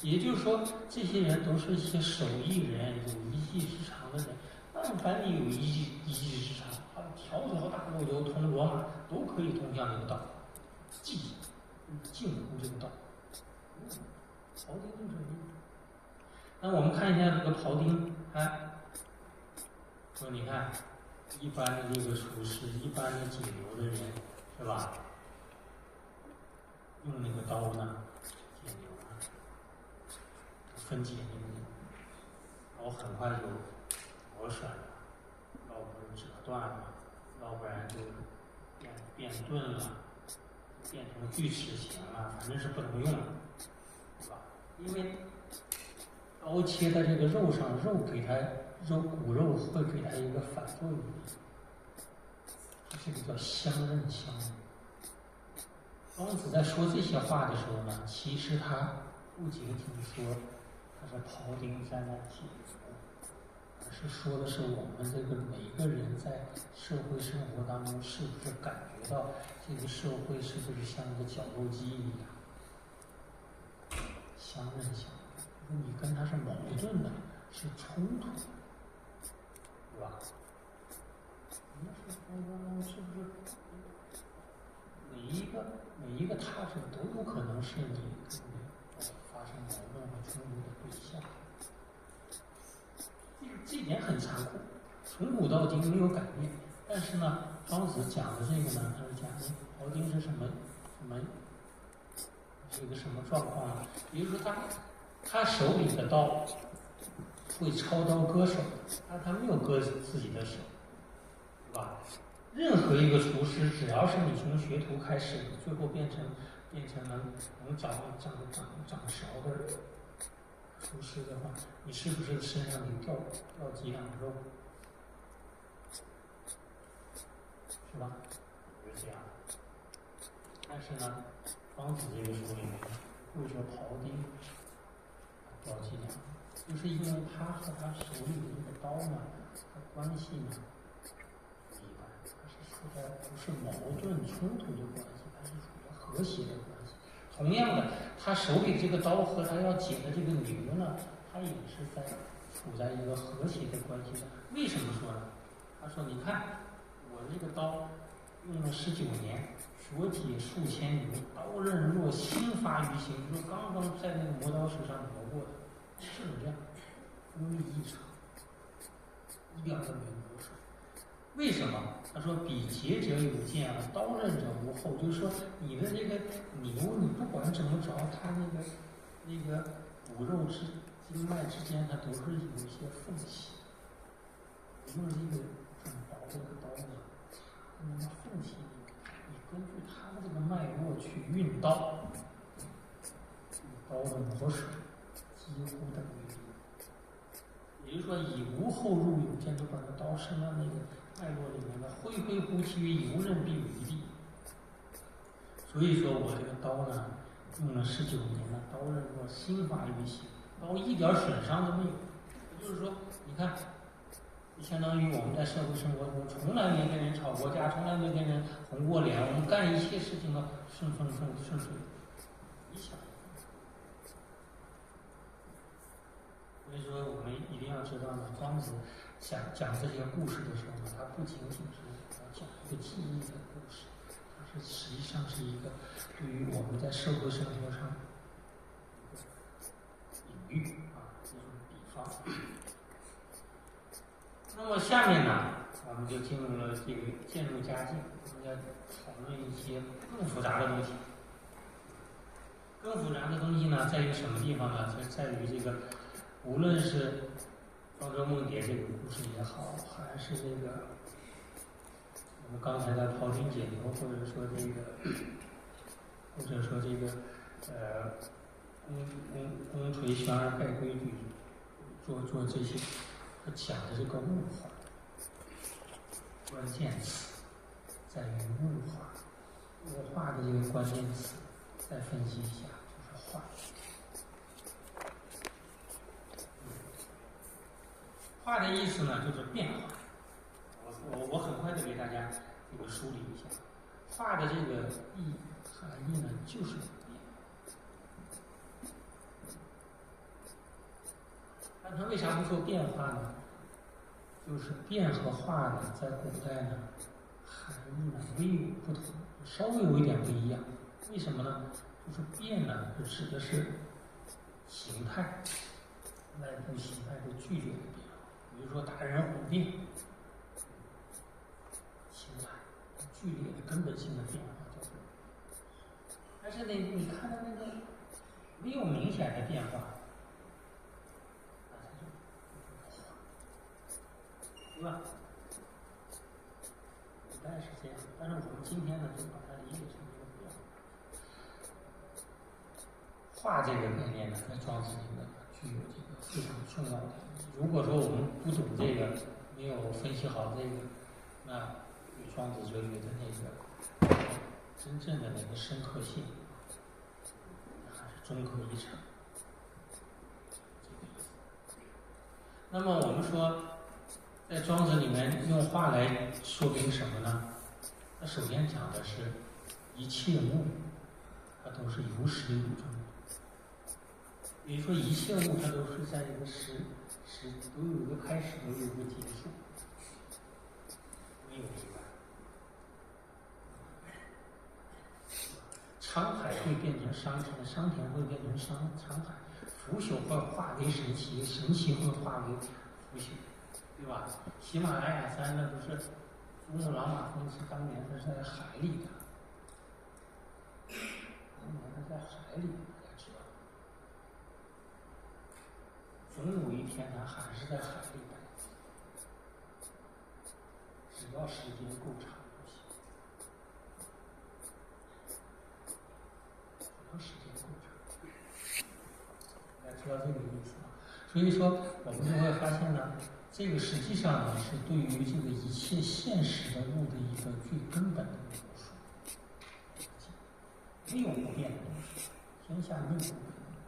也就是说，这些人都是一些手艺人，有一技之长的人。但凡你有一技之长，条条大路由通罗马，都可以通向这个道，近乎这个道。庖丁就是这个。那我们看一下这个庖丁，说你看，一般的这个厨师，一般的解牛的人，是吧？用那个刀呢，解牛呢，分解那个牛，然后很快就磨损了，要不折断了，要不然就变钝了，变成锯齿形了，反正是不能用了，对吧？因为刀切在这个肉上，骨肉会给它一个反作用，这个叫相刃相刃。庄子在说这些话的时候呢，其实他不仅仅说他是庖丁在那解牛，而是说的是我们这个每个人在社会生活当中是不是感觉到这个社会是不是像一个绞肉机一样，相刃相刃，你跟他是矛盾的，是冲突的，对吧？你说是不是每一个他者都有可能是你跟你发生矛盾和冲突的对象？这点很残酷，从古到今没有改变。但是呢，庄子讲的这个呢，他是讲庖丁是什么是一个什么状况呢？比如说他手里的刀会抄刀割手，但他没有割自己的手，对吧？任何一个厨师，只要是你从学徒开始，最后变成能掌勺的厨师的话，你是不是身上得掉几两肉？是吧？就是这样。但是呢，庄子这个书里面会说庖丁掉几两，就是因为他和他手里的这个刀呢，他关系呢不一般，他是处在不是矛盾冲突的关系，他是处在和谐的关系。同样的，他手里这个刀和他要解的这个牛呢，他也是处在一个和谐的关系上。为什么说呢？他说：“你看，我这个刀用了19年，所解数千牛，刀刃若新发于心，说刚刚在那个磨刀石上磨过的，质量功力异常，一点都没有水。为什么？他说：“比劫者有见啊，刀刃者无后。”就是说，你的这个牛，你不管怎么着，它那个骨肉经脉之间，它都是有一些缝隙。用这个很薄的刀呢，那么缝隙你根据它的这个脉络去运刀，刀的磨水几乎等于零。也就是说，以无后入有见，就把这刀伸到那个脉络里面的，恢恢乎其于游刃必有一地。所以说我这个刀呢，用了19年了，刀刃若新发于心，刀一点损伤都没有。也就是说，你看。相当于我们在社会生活中从来没跟人吵过架，从来没跟人红过脸，我们干一切事情都顺遂。你想，所以说我们一定要知道呢，庄子讲这些故事的时候呢，他不仅仅是要讲一个记忆的故事，它是实际上是一个对于我们在社会生活上隐喻啊，一种比方。那么下面呢，我们就进入了这个渐入佳境，我们要讨论一些更复杂的东西。更复杂的东西呢，在于什么地方呢？就在于这个，无论是《庄周梦蝶》这个故事也好，还是这个我们刚才的庖丁解牛，或者说这个公锤玄而败规矩，做这些。讲的这个物化，关键词在于物化。物化的这个关键词，再分析一下，就是化。化的意思呢，就是变化。我很快的给大家这个梳理一下，化的这个含义呢，就是变。但它为啥不说变化呢？就是变和化呢，在古代呢，含义呢微有不同，稍微有一点不一样。为什么呢？就是变呢，就指的是形态，外部形态是剧烈的变化。比如说大人虎变，形态剧烈的根本性的变化叫做。但是呢，你看到那个没有明显的变化。对吧？古代是这样，但是我们今天呢，就把它理解成一个变化。化这个概念呢，在庄子里面具有这个非常重要的意义。如果说我们不懂这个，没有分析好这个，那对庄子哲学的那个真正的那个深刻性，还是中隔一场。这个意思。那么我们说。在庄子里面用化来说明什么呢？它首先讲的是一切物，它都是有始有终。比如说一切物，它都是在一个都有一个开始，都有一个结束，没有例外。沧海会变成桑田，桑田会变成沧海，腐朽会化为神奇，神奇会化为腐朽。对吧？喜马拉雅山那不是珠穆朗玛峰是当年是在海里的，当年是在海里，大家知道。总有一天它还是在海里的，只要时间够长就行。只要时间够长，大家知道这个意思吗？所以说，我们就会发现呢。这个实际上呢，是对于这个一切现实的物的一个最根本的描述。没有不变的东西，天下没有不变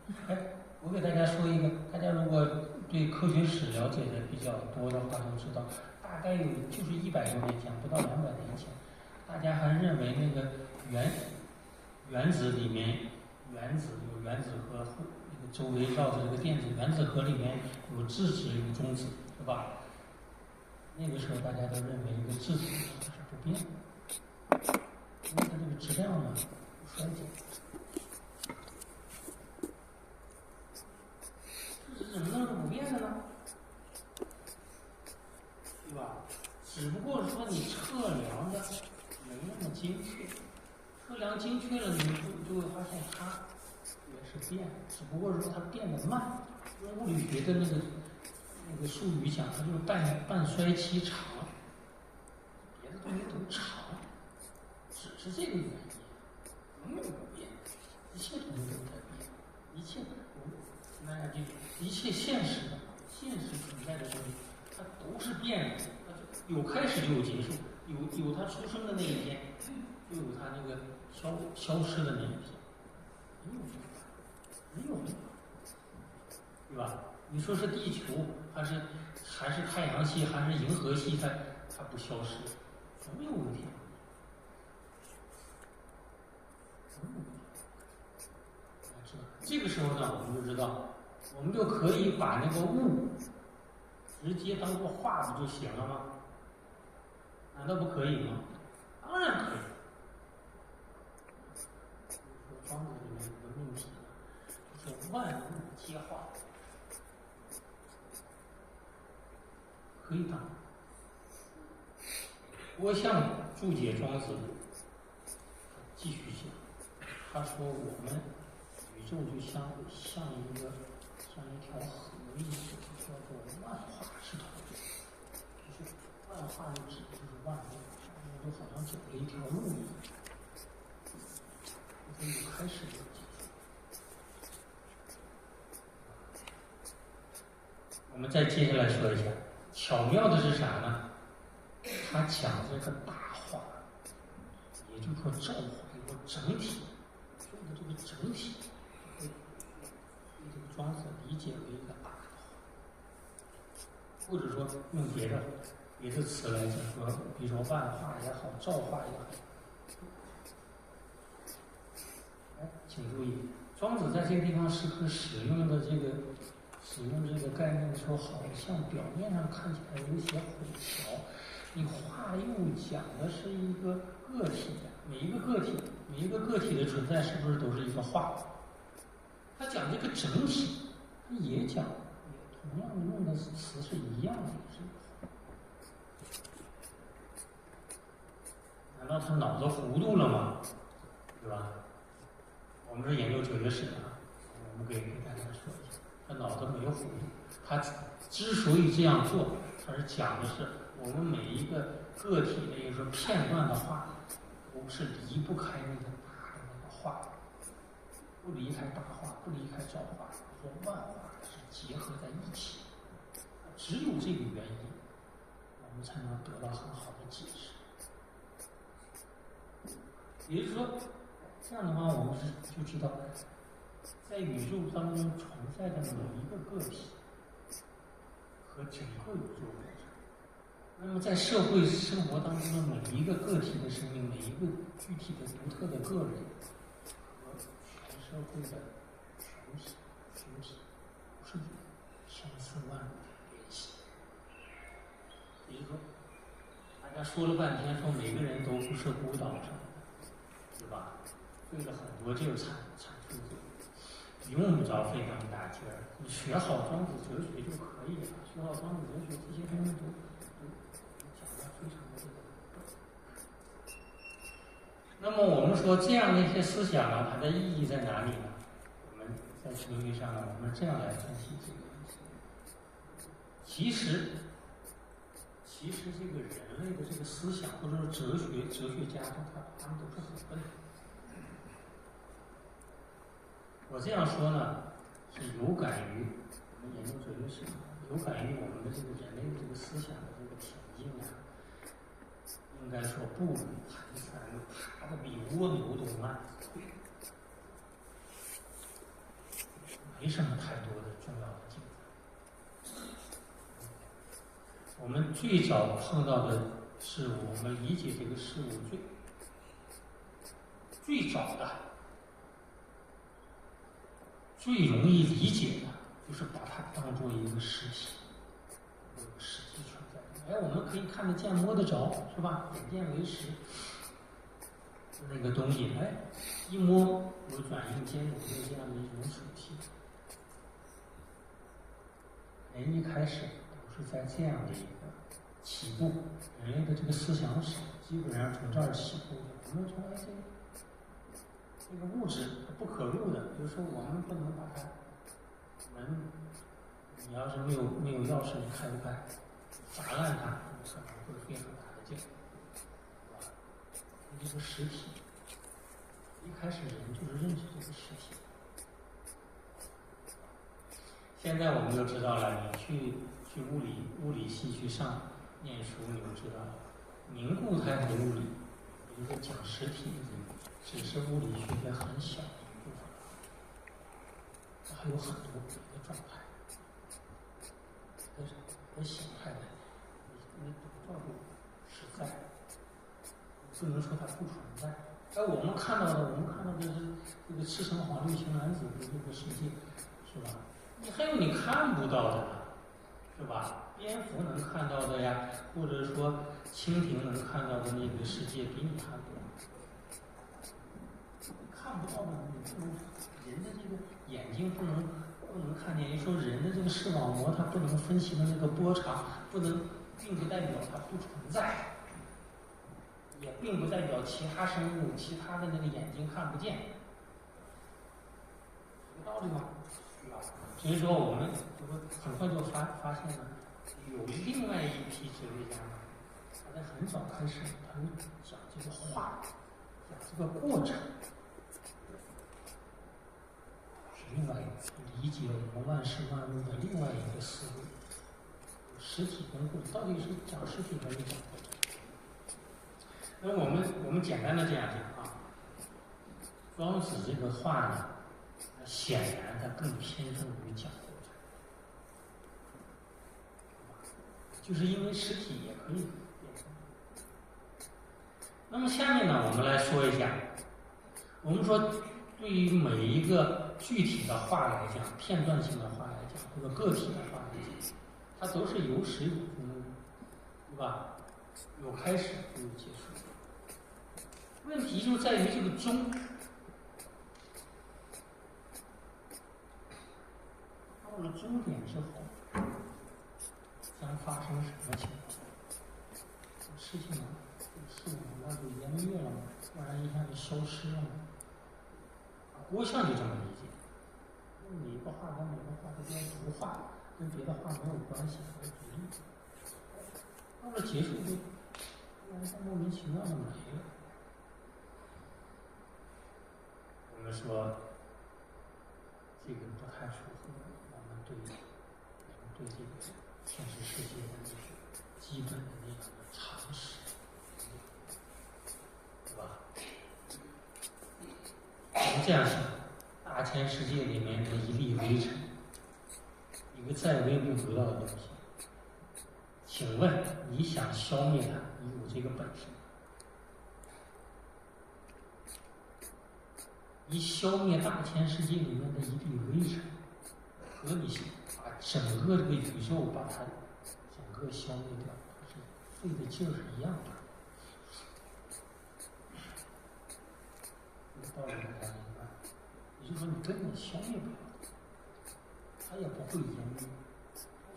的。哎，我给大家说一个，大家如果对科学史了解的比较多的话，都知道，大概就是100多年前，不到200年前，大家还认为那个原子里面，原子有原子核，那个周围绕着这个电子，原子核里面有质子有中子。对吧？那个时候大家都认为一个质子它是不变的，因为它这个质量呢不衰减。事实怎么能是不变的呢？对吧？只不过说你测量的没那么精确，测量精确了，你就会发现它也是变的，只不过说它变得慢。用物理学的那个术语讲，它就是半衰期长，别的东西都长，只是这个原因，永远不变，一切东西都在变，一切大家记住，一切现实存在的东西，它都是变的，有开始就有结束，有它出生的那一天，就有它那个消失的那一天，没有，对吧？你说是地球还是太阳系还是银河系，它不消失，总有一天。这个时候呢，我们就知道，我们就可以把那个物直接当做化不就行了吗？难道不可以吗？当然可以。庄子里面有个命题，就是万物皆化，可以当。郭象注解庄子，继续讲，他说我们宇宙就像一条河一样，叫做万化之头，就是万化的指就是万物，就好像走了一条路一样，就是有开始有结束。我们再接下来说一下，巧妙的是啥呢？他讲这个大化，也就是说造化有个整体，说的这个整体。这个庄子理解为一个大的话，或者说用别的词来讲说，比如说万化也好，造化也好。请注意，庄子在这个地方使用这个概念的时候，好像表面上看起来有些混淆。你化又讲的是一个个体的，每一个个体的存在是不是都是一个化？他讲这个整体，他也讲，同样用的词是一样的，难道他脑子糊涂了吗？对吧？我们是研究哲学史的，我们给大家说一下，他脑子没有糊涂。他之所以这样做，他是讲的是我们每一个个体的一个片段的化，都是离不开那个大的那个化。不离开大化，不离开造化，和万化是结合在一起。只有这个原因，我们才能得到很好的解释。也就是说，这样的话，我们就知道，在宇宙当中存在的每一个个体和整个宇宙本身，那么在社会生活当中的每一个个体的生命，每一个具体的独特的个人。社会的群体是千丝万缕的联系。也就是说，大家说了半天，说每个人都不是孤岛上的，对吧？费了很多劲儿产出这个，用不着费那么大劲儿。你学好庄子哲学就可以了，学好庄子哲学，这些东西都讲得非常的这个。那么我们说这样的一些思想呢，它的意义在哪里呢？我们在哲学上呢，我们这样来分析这个问题。其实这个人类的这个思想，或者说哲学家，他们都是很笨的。我这样说呢，是有感于我们研究哲学史，有感于我们的这个人类的这个思想的这个前进啊。应该说步履蹒跚，爬得比蜗牛都慢，没什么太多的重要的进展。我们最早碰到的事物，我们理解这个事物最早的、最容易理解的，就是把它当做一个实体，一个实际存在。我们可以看得见、摸得着，是吧？眼见为实，那个东西，一摸有软硬兼有的这样的一种属性。人一开始都是在这样的一个起步，人类的这个思想史基本上从这儿起步的。我们从这个物质不可入的，比如说我们不能把它门，你要是没有钥匙，你开不开，砸烂它，可能会费很大的劲，是吧？这个实体，一开始人就是认识这个实体。现在我们就知道了，你去物理系去念书，你就知道了，凝固态的物理，也就是讲实体，只是物理学的很小的一部分，还有很多别的状态，和形态的，你得到实在，不能说它不存在。而我们看到的是这个赤橙黄绿青蓝紫的这个世界，是吧？你还有你看不到的呢，是吧？蝙蝠能看到的呀，或者说蜻蜓能看到的那个世界比你还多。看不到的，你不能，人的这个眼睛不能看见。你说人的这个视网膜，它不能分析的那个波长，并不代表它不存在，也并不代表其他生物、其他的那个眼睛看不见，有道理吗？对吧？所以说，我们很快就发现了，有另外一批哲学家呢，他在很早开始，他们讲这个话，讲这个过程，是另外一个理解我们万事万物的另外一个思路。实体跟过程到底是讲实体还是讲过程？那我们简单的这样讲啊，庄子这个话呢，显然它更偏重于讲过程，就是因为实体也可以变成。那么下面呢，我们来说一下，我们说对于每一个具体的话来讲，片段性的话来讲，或者个体的话来讲，它都是有始有终的，对吧？有开始，有结束。问题就在于这个终。到了终点之后，将发生什么情况？事情呢？这个事物难道就湮灭了吗？突然一下就消失了吗？郭象就这么理解。每一个画跟每个画之间独画，跟别的画没有关系，和独立。到了结束就突然莫名其妙的没了。我们说这个不太符合我们对这个现实世界的那个基本的那样的常识，对吧？我们这样想，大千世界里面的一粒微尘，一个再微不得到的东西，请问你想消灭它，你有这个本事？你消灭大千世界里面的一粒微尘，和你把整个这个宇宙把它整个消灭掉，它是费的劲儿是一样的。这个道理大家明白？也就是说，你根本消灭不了它，它也不会湮灭，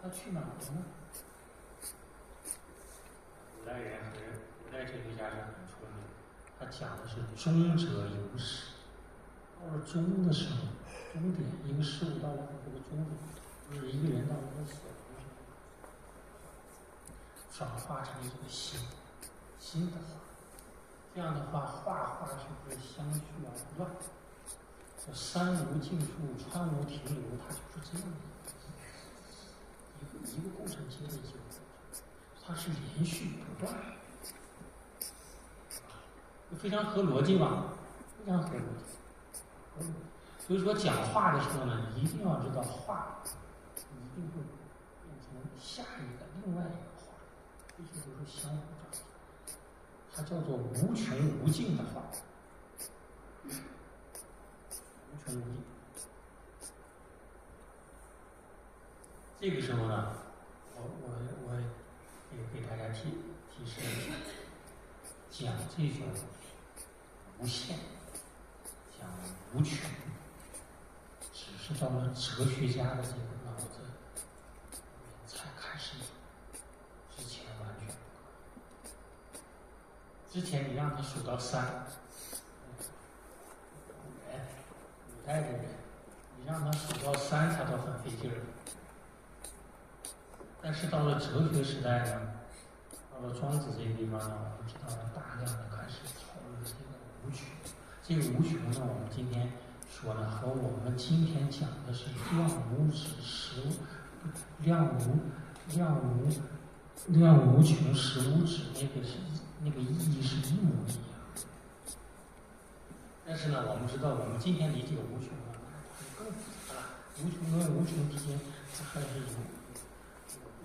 它去哪儿了呢？古代哲学家是很出名，他讲的是终者有始。到了终的时候，终点，一个事物到了这个终点，就是一个人到了他死亡的时候，转化成一个新的话。这样的话，画是不是相续而不断？这山无尽处，川无停留，它就是这样的一个过程接着一个过程，它是连续不断，非常合逻辑吧？非常合逻辑。所以说讲话的时候呢，你一定要知道话一定会变成下一个另外一个话，这些都是相互照应，它叫做无穷无尽的话，无穷无尽。这个时候呢，我也给大家提示一下，讲这种无限，讲无穷。只是到了哲学家的这个脑子，之前你让他数到3，古代的人，你让他数到3，他都很费劲儿。但是到了哲学时代呢，到了庄子这个地方呢，我们知道了大量的开始讨论这个无穷。这个无穷呢，我们今天说呢，和我们今天讲的是量无止实，量无穷实无止，那个意义是一模一样。但是呢，我们知道，我们今天离这个无穷呢，更复杂了。无穷跟无穷之间，它还是有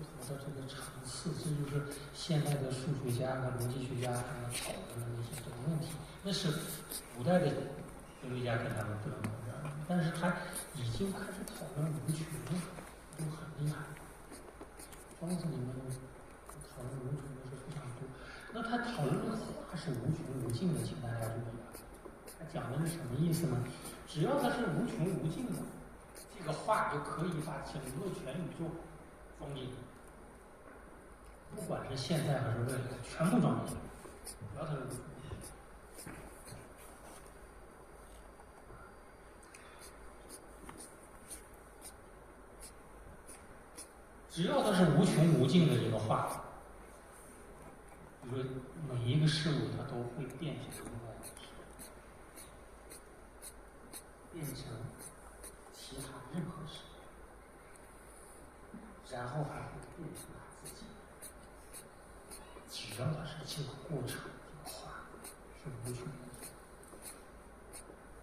不同的这个层次。这就是现代的数学家和逻辑学家他们讨论的那些这个问题。那是古代的哲学家跟他们不能同样，但是他已经开始讨论无穷了，都很厉害。庄子里面讨论无穷的是非常多。那他讨论的话是无穷无尽的，请大家注意啊。他讲的是什么意思呢？只要它是无穷无尽的，这个话就可以把整个全宇宙装进去，不管是现在还是未来，全部装进去。只要它是无穷无尽。只要它是无穷无尽的这个话，比如说每一个事物它都会变成另外一个事物，变成其他任何事物，然后还会变成他自己。只要它是这个过程，这个话是无穷无尽。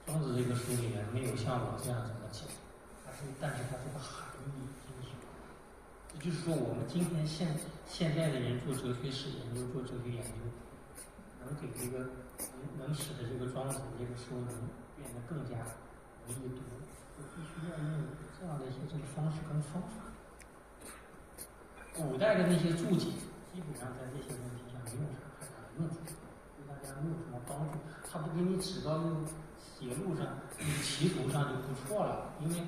庄子这个书里面没有像我这样这么讲，但是它这个含义真是。也就是说，我们今天现在的人做哲学史研究、做哲学研究，能使得这个庄子这个书能变得更加容易读，就必须要用这样的一些这个方式跟方法。古代的那些注解，基本上在这些问题上没有啥太大的用处，对大家没有什么帮助。他不给你指到那个铁路上、那个歧途上就不错了，因为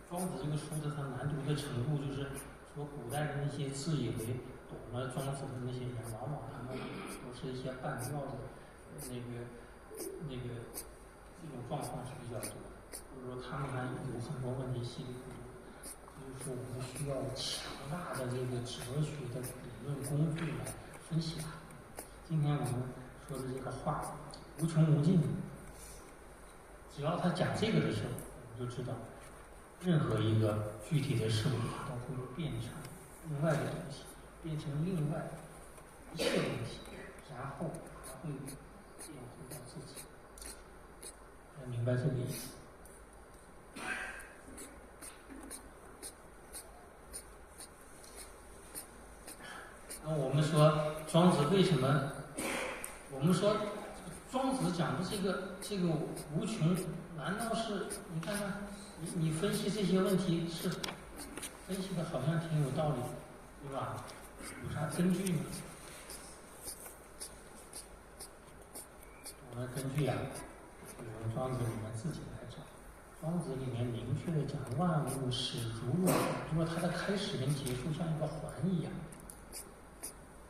庄子这个书的它难读的程度就是。说古代的那些自以为懂了庄子的那些人，往往他们都是一些半吊的，这种状况是比较多的。就是说他们还有很多问题稀里糊涂。就是说我们需要强大的这个哲学的理论工具来分析它。今天我们说的这个话无穷无尽，只要他讲这个的时候，我们就知道。任何一个具体的事物，它都会变成另外的东西，变成另外一切东西，然后它会变回到自己。大家明白这个意思？那我们说庄子为什么？我们说庄子讲的这个无穷，难道是你看看？你分析这些问题是分析的好像挺有道理，对吧？有啥根据呢？我们根据用庄子里面自己来找。庄子里面明确的讲万物始如若环，就说它的开始跟结束像一个环一样，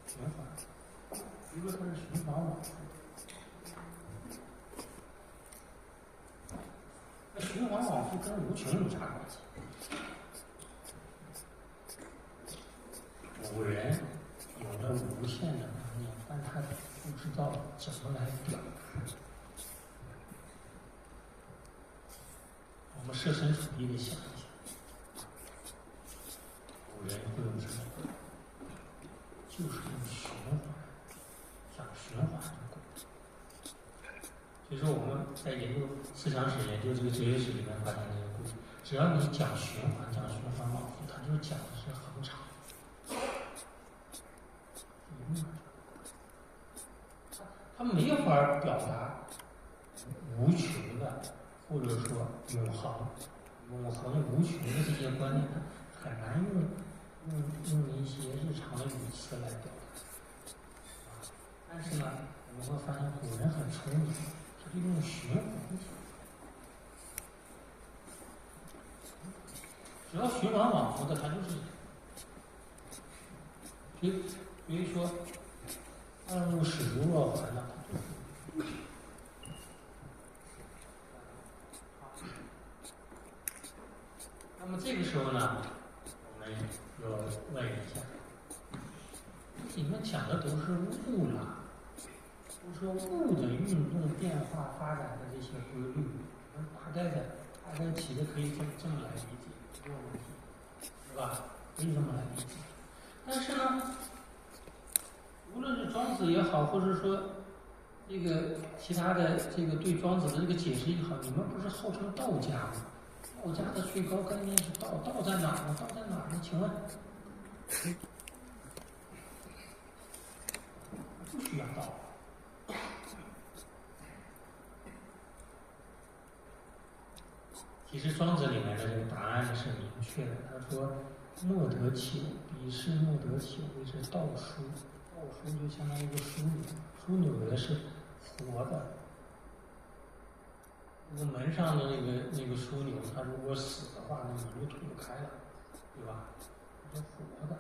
循环。比如说它是循环往复。循环往复跟无穷有啥关系？古人有着无限的能力，但他不知道怎么来表达。我们设身处地的想一想，古人会用什么？就是用循环，讲循环的过程。所以说我们在研究思想史、研究这个哲学史里面发现这个故事，只要你讲循环、讲循环往复，它就讲的是恒常。它没法表达无穷的，或者说永恒无穷的这些观念，很难用一些日常的语词来表达。但是呢，我们会发现古人很聪明。就用循环体，只要循环往复的，它就是。比如说，万物始如若环呢。那么这个时候呢，我们要问一下，你们讲的都是物了，都是物的运动、变化、发展的这些规律，大概其实可以这么来理解，没有问题，是吧？可以这么来理解。但是呢，无论是庄子也好，或者说这个其他的这个对庄子的这个解释也好，你们不是号称道家吗？道家的最高概念是道，道在哪儿呢？道在哪儿呢？请问，不需要道。其实庄子里面的这个答案是明确的，他说：“莫得其偶，彼是莫得其偶，谓之道书。道书就相当于一个枢纽，枢纽的是活的。那个门上的那个枢纽，它如果死的话，那门就推不开了，对吧？它是活的。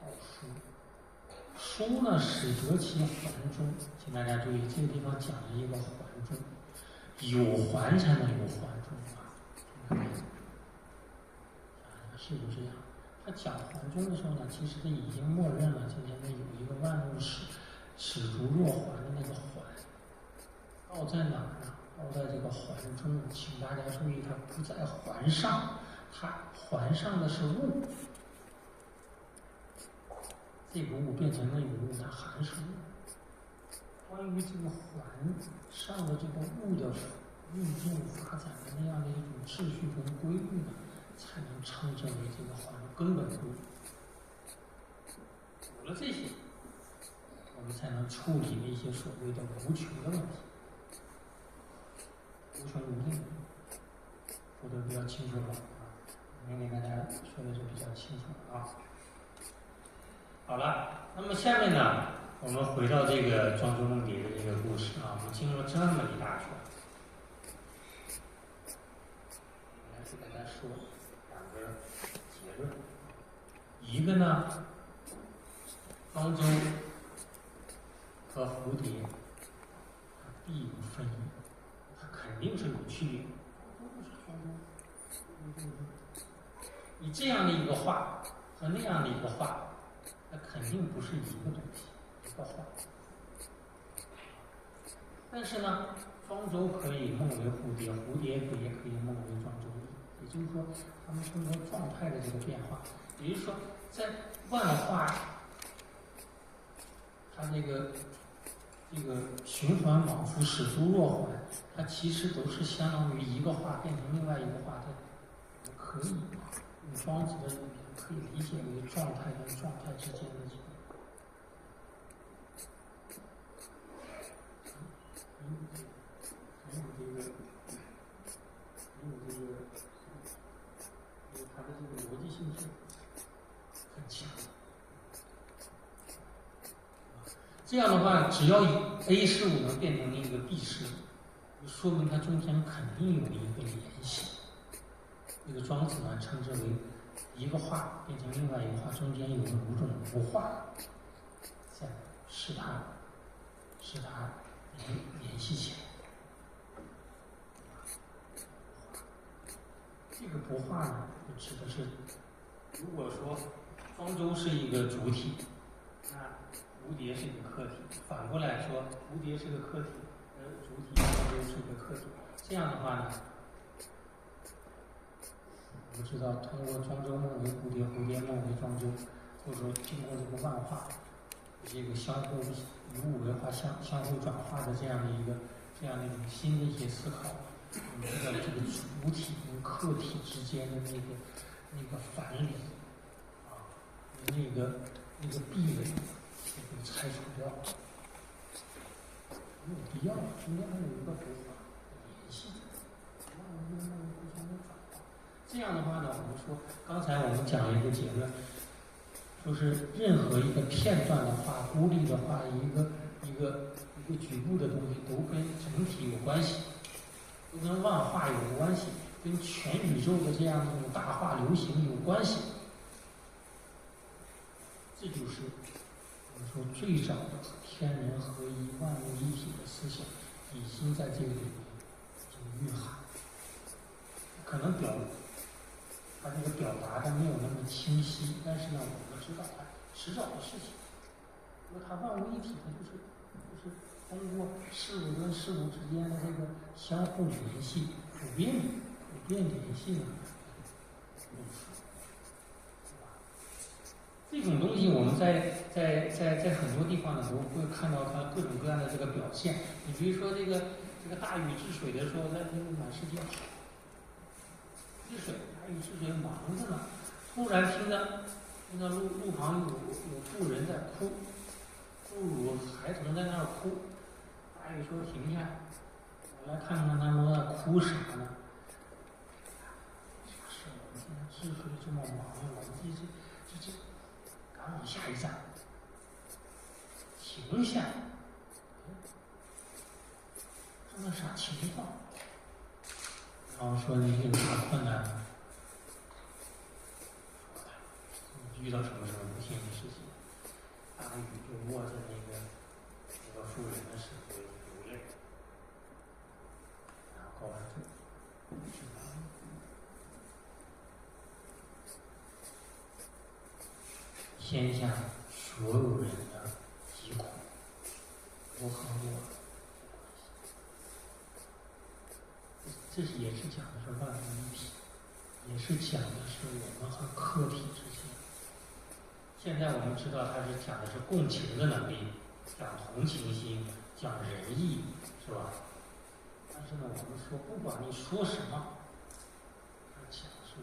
道书，书呢，使得其环中。请大家注意，这个地方讲了一个环中。”有环才能有环中啊，是不是这样？他讲环中的时候呢，其实他已经默认了今天的有一个万物始如若环的那个环。道在哪儿呢？道在这个环中。请大家注意，它不在环上，它环上的是物。这个物变成那个物，它还是物。关于这个环上的这个物的运动发展的那样的一种秩序跟规律呢，才能称之为这个环根本规律。有了这些，我们才能处理那些所谓的无穷的问题，无穷无尽。说的比较清楚了啊，今天给大家说的就比较清楚了啊。好了，那么下面呢，我们回到这个庄周梦蝶的这个故事啊，我们经过这么一大圈，我来给大家说两个结论。一个呢，庄周和蝴蝶，它必有分异，它肯定是有区别。你这样的一个画和那样的一个画，它肯定不是一个东西，一个画。但是呢，庄周可以梦为蝴蝶，蝴蝶也可以梦为庄周。也就是说，它们通过状态的这个变化，也就是说，在万化它这个循环往复、始终若环，它其实都是相当于一个画变成另外一个画的，可以用庄子的语言可以理解为状态跟状态之间的这个。它的这个逻辑性是很强的。这样的话，只要 A 事物能变成一个 B 事物，说明它中间肯定有一个联系。这个庄子呢称之为一个画变成另外一个画中间有某种无画在使它联系起来。这个不画呢，就指的是，如果说庄周是一个主体，那蝴蝶是一个客体；反过来说，蝴蝶是个客体，主体庄周是一个客体。这样的话呢，我们知道通过庄周梦为蝴蝶，蝴蝶梦为庄周，或者说经过这个万化，这个相互以物为化、相互转化的这样的一种新的一些思考。我们知道这个主体跟客体之间的那个反理啊，那个壁垒就被拆除掉了，没有必要，中间还有一个不法联系，让我们互相的转化。这样的话呢，我们说刚才我们讲了一个结论，就是任何一个片段的话、孤立的话、一个局部的东西都跟整体有关系。都跟万化有关系，跟全宇宙的这样一种大化流行有关系。这就是我们说最早的天人合一、万物一体的思想，已经在这个里面已经蕴含。可能它这个表达的没有那么清晰，但是呢，我们知道它迟早的事情。因为它万物一体的就是通过事物跟事物之间的这个相互联系、普遍联系呢。这种东西我们在很多地方呢都会看到它各种各样的这个表现。你比如说这个大禹治水的时候，在这个满世界治水，大禹治水忙着呢，突然听到路旁有妇人在哭，妇孺孩童在那儿哭。大禹说：“停下，我来看看他们在哭啥呢？啥事？我们现在治水这么忙，我们这赶往下一站，停下，这是啥情况？”然后说：“你有啥困难吗？遇到什么不幸的事情？”大禹就握着那个妇人的手流泪，然后告诉天下所有人的疾苦，我和我，这也是讲的是万物一体，也是讲的是我们和客体之间。现在我们知道它是讲的是共情的能力，讲同情心，讲仁义，是吧？但是呢，我们说不管你说什么，它讲的是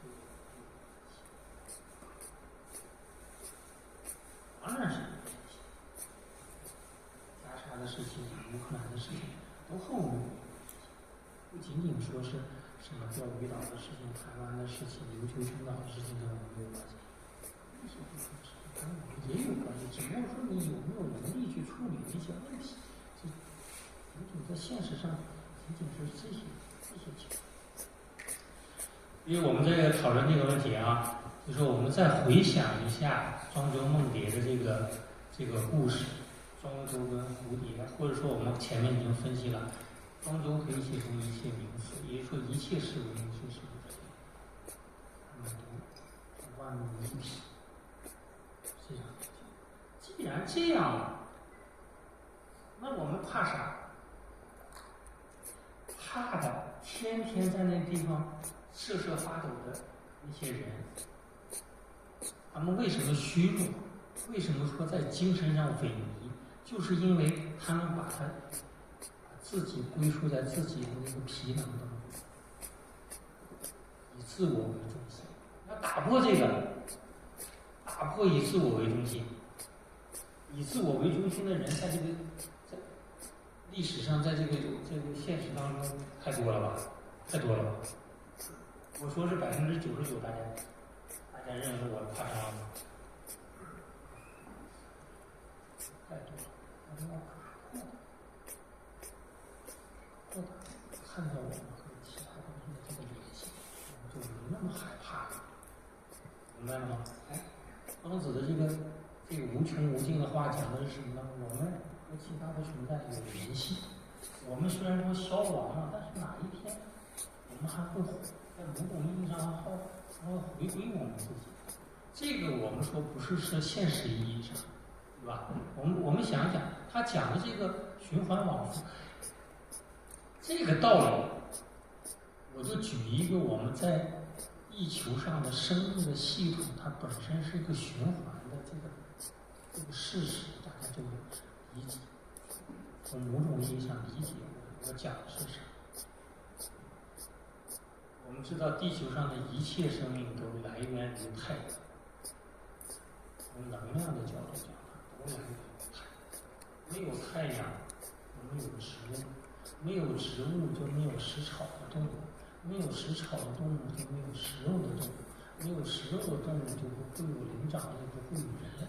这个。当然是夹杀的事情、乌克兰的事情都后面，不仅仅说是什么钓鱼岛的事情、台湾的事情、琉球群岛的事情跟我们没有关系，这些部分事情跟我们也有关系，只不过说你有没有能力去处理这些问题，这仅仅在现实上，仅仅是这些情况。因为我们在讨论这个问题啊，就说我们再回想一下庄周梦蝶的这个故事，庄周跟蝴蝶，或者说我们前面已经分析了，庄周可以写成一切名词，也就是说一切事物都是什么之类，他们都万物一体，这样。既然这样了，那我们怕啥？怕的天天在那地方瑟瑟发抖的那些人，他们为什么虚弱？为什么说在精神上萎靡？就是因为他们把自己归属在自己的那个皮囊当中，以自我为中心。要打破这个，打破以自我为中心。以自我为中心的人，在历史上，在这个现实当中太多了吧？太多了吧？我说是99%，大家认为我夸张了吗？太多了，我们要打破它，看到我们和其他东西的这个联系，我们就没那么害怕了，明白了吗？庄子的这个无穷无尽的话讲的是什么呢？我们和其他的存在有联系。我们虽然说消亡了，但是哪一天我们还会在某种意义上还会回归我们自己。这个我们说不是现实意义上，对吧？我们想一想，他讲的这个循环往复，这个道理，我就举一个我们在地球上的生命的系统，它本身是一个循环的这个事实，大家就理解。从某种意义上理解我讲的是啥。我们知道地球上的一切生命都来源于太阳，从能量的角度讲，都来源于太阳。没有太阳，就没有植物；没有植物，就没有食草的动物；没有食草的动物，就没有食肉的动物；没有食肉的动物，就不会有灵长类，不会有人类。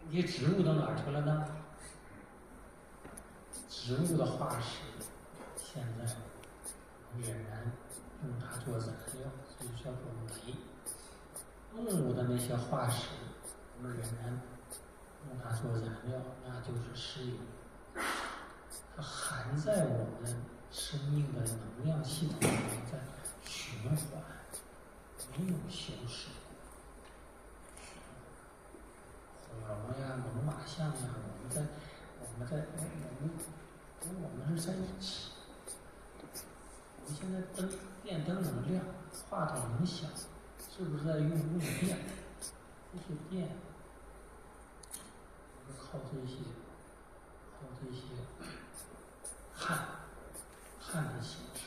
这些植物都哪儿去了呢？植物的化石现在仍然用它做燃料，所以叫做煤。动物的那些化石，我们仍然用它做燃料，那就是石油。它含在我们生命的能量系统里面，在循环，没有消失。恐龙呀、猛犸象呀，我们是在一起。我们现在电灯能量、话筒能响，是不是在用电？这些电，我们靠这些碳的形式，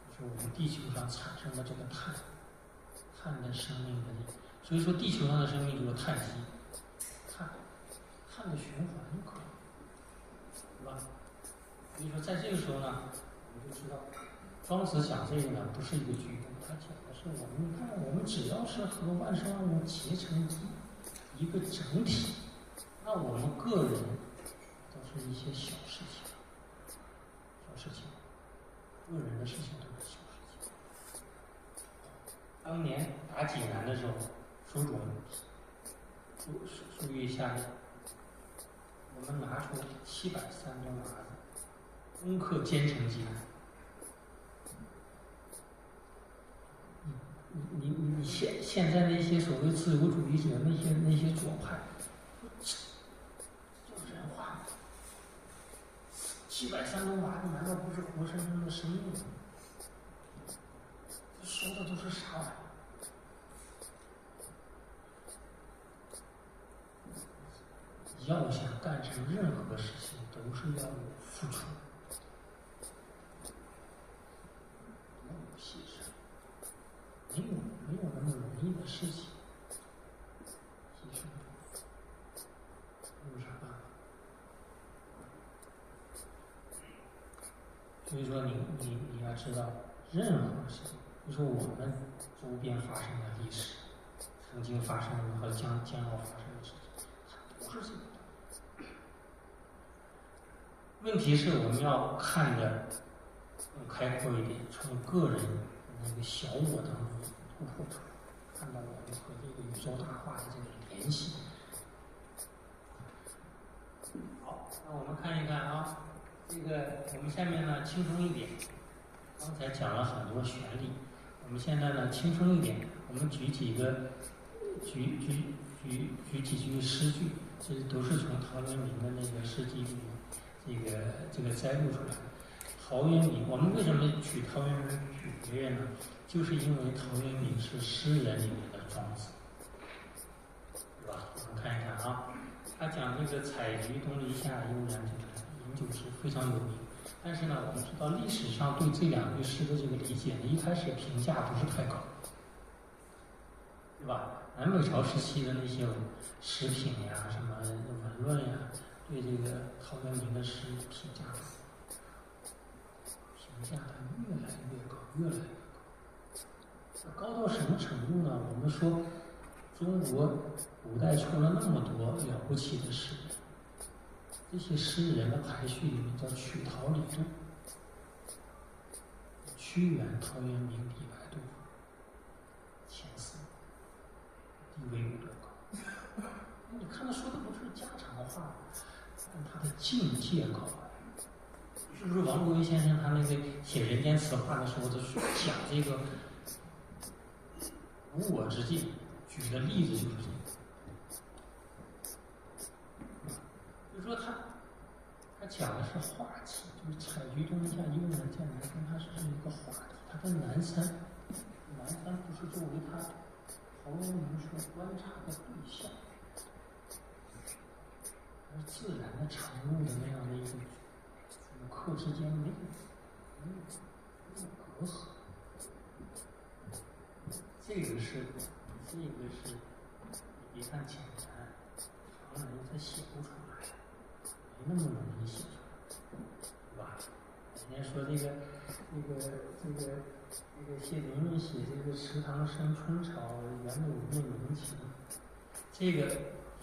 就是我们地球上产生的这个碳的生命的力。所以说，地球上的生命就是碳基，碳的循环就可以，对吧？所以说，在这个时候呢，我们就知道，庄子讲这个呢，不是一个局部，他讲的是我们只要是和万事万物结成一个整体，那我们个人都是一些小事情，个人的事情都是小事情。当年打济南的时候，手冢书记下令，我们拿出703吨麻子，攻克坚城济南。你现在那些所谓自由主义者，那些左派，就是人话，703吨麻子难道不是活生生的生命吗？说的都是啥玩意儿？要想干成任何事情，都是要有付出，要有牺牲，没有那么容易的事情，牺牲有啥办法？所以说你要知道，任何事情，比如说我们周边发生的历史，曾经发生的和将要发生的事情，它都是这个。问题是我们要看得更开阔一点，从个人那个小我当中突破出来，看到我们和这个宇宙大化的这个联系。好，那我们看一看啊，这个我们下面呢轻松一点，刚才讲了很多旋律，我们现在呢轻松一点，我们举几句诗句，这都是从陶渊明的那个诗集里面。这个摘录出来，陶渊明，我们为什么取陶渊明举别人呢？就是因为陶渊明是诗人里面的庄子，对吧？我们看一看啊，他讲这个采菊东篱下，悠然见南山，饮酒时非常有名。但是呢，我们知道历史上对这2句诗的这个理解呢，一开始评价不是太高，对吧？南北朝时期的那些诗品呀、什么文论呀。对这个陶渊明的诗评价的越来越高，高到什么程度呢？我们说，中国古代出了那么多了不起的诗人，这些诗人的排序里面叫曲陶李杜，屈原、陶渊明、李白、杜甫，前4，地位有多高？你看他说的不是家常话。他的境界高，就是王国维先生他那个写《人间词话》的时候，他讲这个无我之境，举的例子就是这个。就说他讲的是话题，就是采菊东篱下，悠然见南山，它是一个话题。他跟南山不是作为他陶渊明所观察的对象。自然的产物的那样的一个与客之间没有隔阂，这个是你别看简单，常人他写不出来，没那么容易写出来，对吧？人家说这个谢灵运写这个池塘生春草，园柳变鸣禽，这个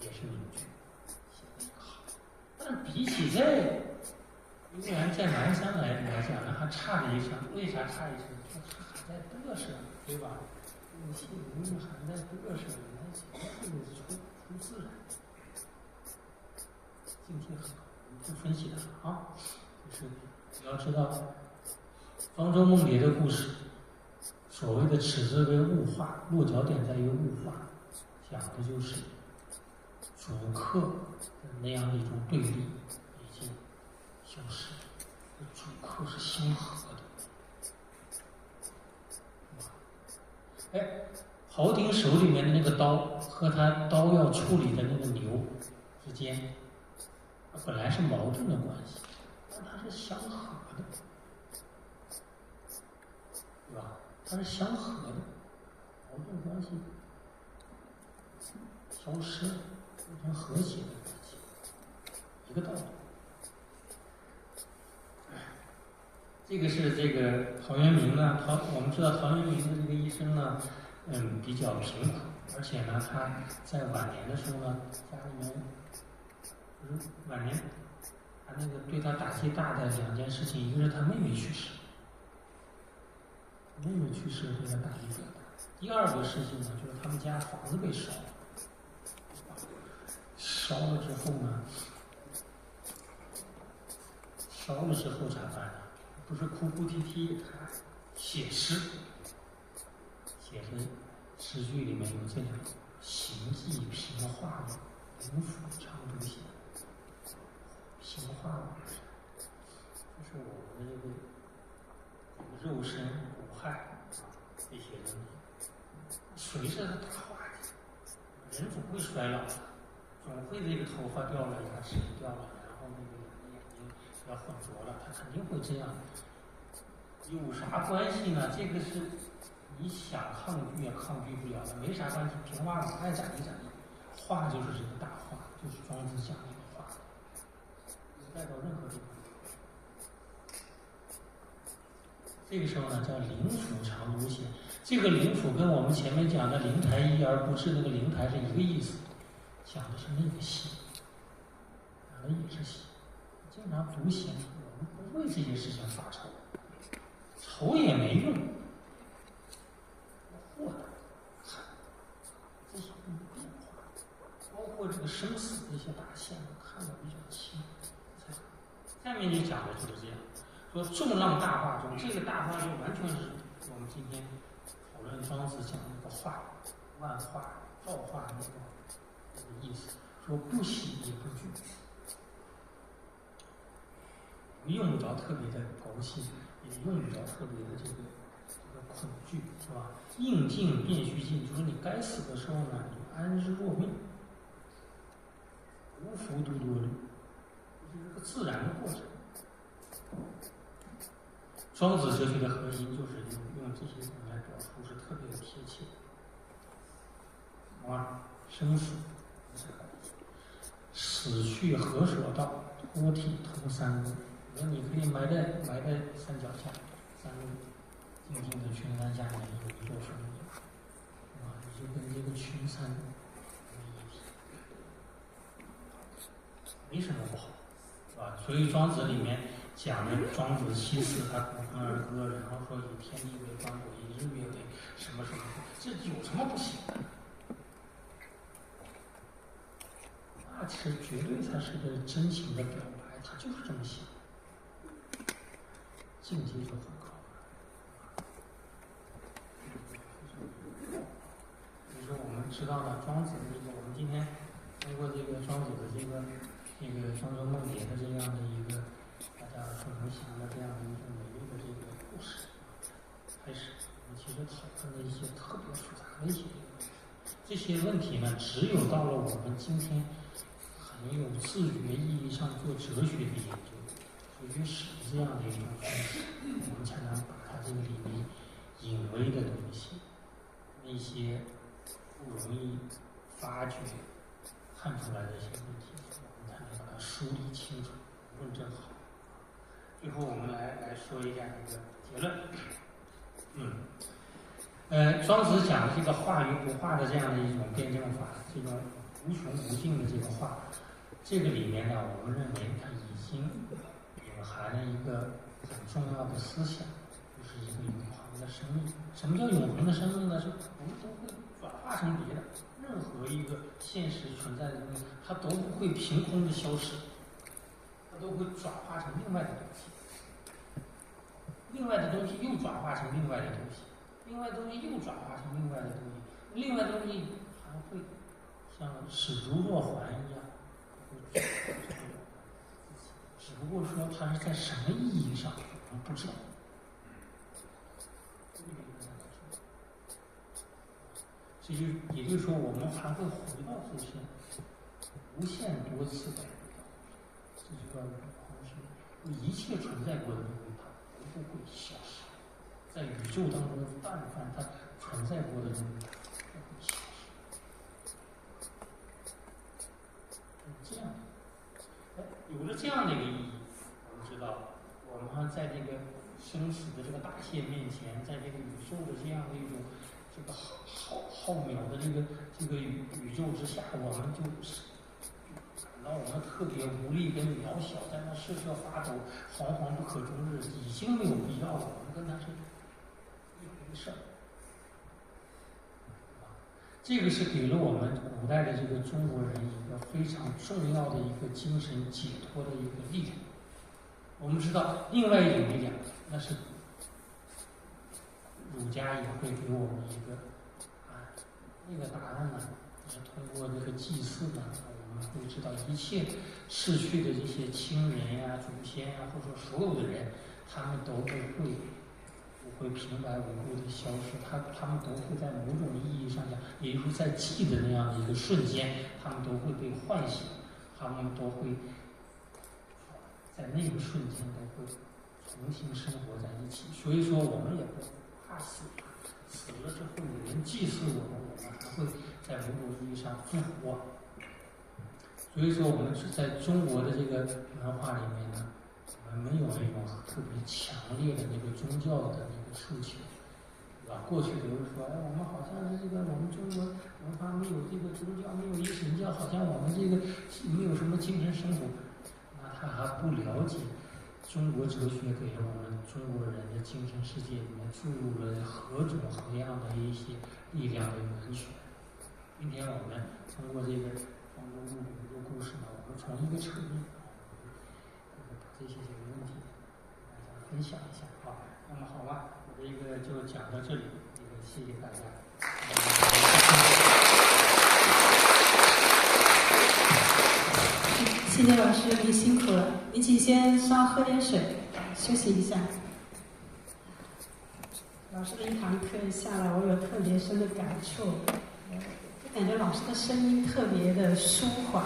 也是名句。但比起这，虽然在南山来讲呢，还差了一层，为啥差一层？它还在嘚瑟，对吧？有些人还在嘚瑟，那这个出自然，境界很高。不分析它啊，就是你要知道，庄周梦蝶的故事，所谓的此之为物化，落脚点在于物化，讲的就是主客的那样的一种对立已经消失了，主客是相合的。哎，庖丁手里面的那个刀和他刀要处理的那个牛之间，本来是矛盾的关系，但它是相合的，对吧？它是相合的，矛盾关系消失了，变成和谐的关系，一个道理。这个是这个陶渊明呢，我们知道陶渊明的这个一生呢，比较贫苦，而且呢，他在晚年的时候呢，家里面就是晚年，他那个对他打击大的2件事情，一个是他妹妹去世，妹妹去世对他打击比较大。第二个事情呢，就是他们家房子被烧了，烧了之后呢，咋办呢？不是哭哭啼啼，他写诗，写的诗句里面有这样：行迹平化物，灵府常独显。平化物就是我们的这个肉身骨骸这些东西，随着它大化的，人总会衰老的，总会这个头发掉了，牙齿掉了，然后那个眼睛要混浊了，它肯定会这样。有啥关系呢？这个是你想抗拒也抗拒不了的，没啥关系。平化了，爱咋地咋地。化就是这个大化，就是庄子讲那个化，带到任何地方。这个时候呢，叫灵府常独显。这个灵府跟我们前面讲的灵台一而不至那个灵台是一个意思，讲的是那个心，讲的也是心。经常独显，我们不为这些事情发愁。愁也没用，豁达，这些变化，包括这个生死这些大线，看得比较清。下面就讲的就是这样，说众浪大化中，这个大化就完全是我们今天讨论庄子讲那个化，万化、造化那个意思，说不喜也不惧，用不着特别的高兴。也用不着特别的这个恐惧，是吧？应尽便须尽，就是你该死的时候呢，你安之若命，无福多多虑，这是个自然的过程。庄子哲学的核心就是用这些东西来表述，是特别的贴切。生死，死去何所到？脱体同三路。那你可以埋在山脚下，山路静静的群山下面有一座坟墓，你就跟这个群山一体，没什么不好，是吧？所以庄子里面讲的庄子七次，他鼓盆而歌，然后说以天地为端，以日月为什么什么，这有什么不行的？那其实绝对才是个真情的表白，他就是这么想。境界就很高了。比如说，我们知道了庄子这个，我们今天通过这个庄子的这个庄周梦蝶的这样的一个大家耳熟能详的这样的一个美丽的这个故事开始，我们其实讨论了一些特别复杂的一些问题。这些问题呢，只有到了我们今天很有自觉意义上做哲学的研究。越是这样的一种方式，我们才能把它这个里面隐微的东西，那些不容易发掘、看出来的一些问题，我们才能把它梳理清楚、论证好。最后，我们来说一下这个结论。庄子讲的这个化与不化的这样的一种辩证法，这种无穷无尽的这个化，这个里面呢，我们认为它已经隐含了一个很重要的思想，就是一个永恒的生命。什么叫永恒的生命呢？是我们都会转化成别的，任何一个现实存在的东西，它都不会凭空的消失，它都会转化成另外的东西，另外的东西又转化成另外的东西，另外的东西又转化成另外的东西，另外的东西还会像使如若环一样，只不过说它是在什么意义上我们不知道。这就也就是说，我们还会回到这些无限多次的，这就叫一切存在过的东西，它不会消失。在宇宙当中，但凡它存在过的东西，它都会消失。这样，有了这样的一个意义，我们知道，我们在这个生死的这个大限面前，在这个宇宙的这样的一种这个浩渺的这个宇宙之下，我们就是感到我们特别无力跟渺小，在那瑟瑟发抖，惶惶不可终日，已经没有必要了。我们跟他是一回事儿。这个是给了我们古代的这个中国人一个非常重要的一个精神解脱的一个力量。我们知道，另外一种力量，那是儒家也会给我们一个答案。那个答案呢，是通过这个祭祀呢，我们会知道一切逝去的这些亲人呀、祖先呀，或者说所有的人，他们都不会平白无故的消失，他们都会在某种意义上讲，也就是在祭的那样的一个瞬间，他们都会被唤醒，他们都会在那个瞬间都会重新生活在一起。所以说，我们也不怕死，死了之后有人祭祀我们，我们还会在某种意义上复活。所以说，我们是在中国的这个文化里面呢，我们没有那种特别强烈的那个宗教的那个诉求，对吧？过去比如说，我们好像是这个我们中国文化没有这个宗教，没有一神教，好像我们这个没有什么精神生活。那他还不了解中国哲学给了我们中国人的精神世界里面注入了何种何样的一些力量的源泉。今天我们通过这个中国录的这个故事呢，我们从一个侧面把这些问题跟大家分享一下啊。那么好吧，我这个就讲到这里，谢谢大家。谢谢老师，你辛苦了，你请先稍喝点水，休息一下。老师的一堂课下来，我有特别深的感触，就感觉老师的声音特别的舒缓。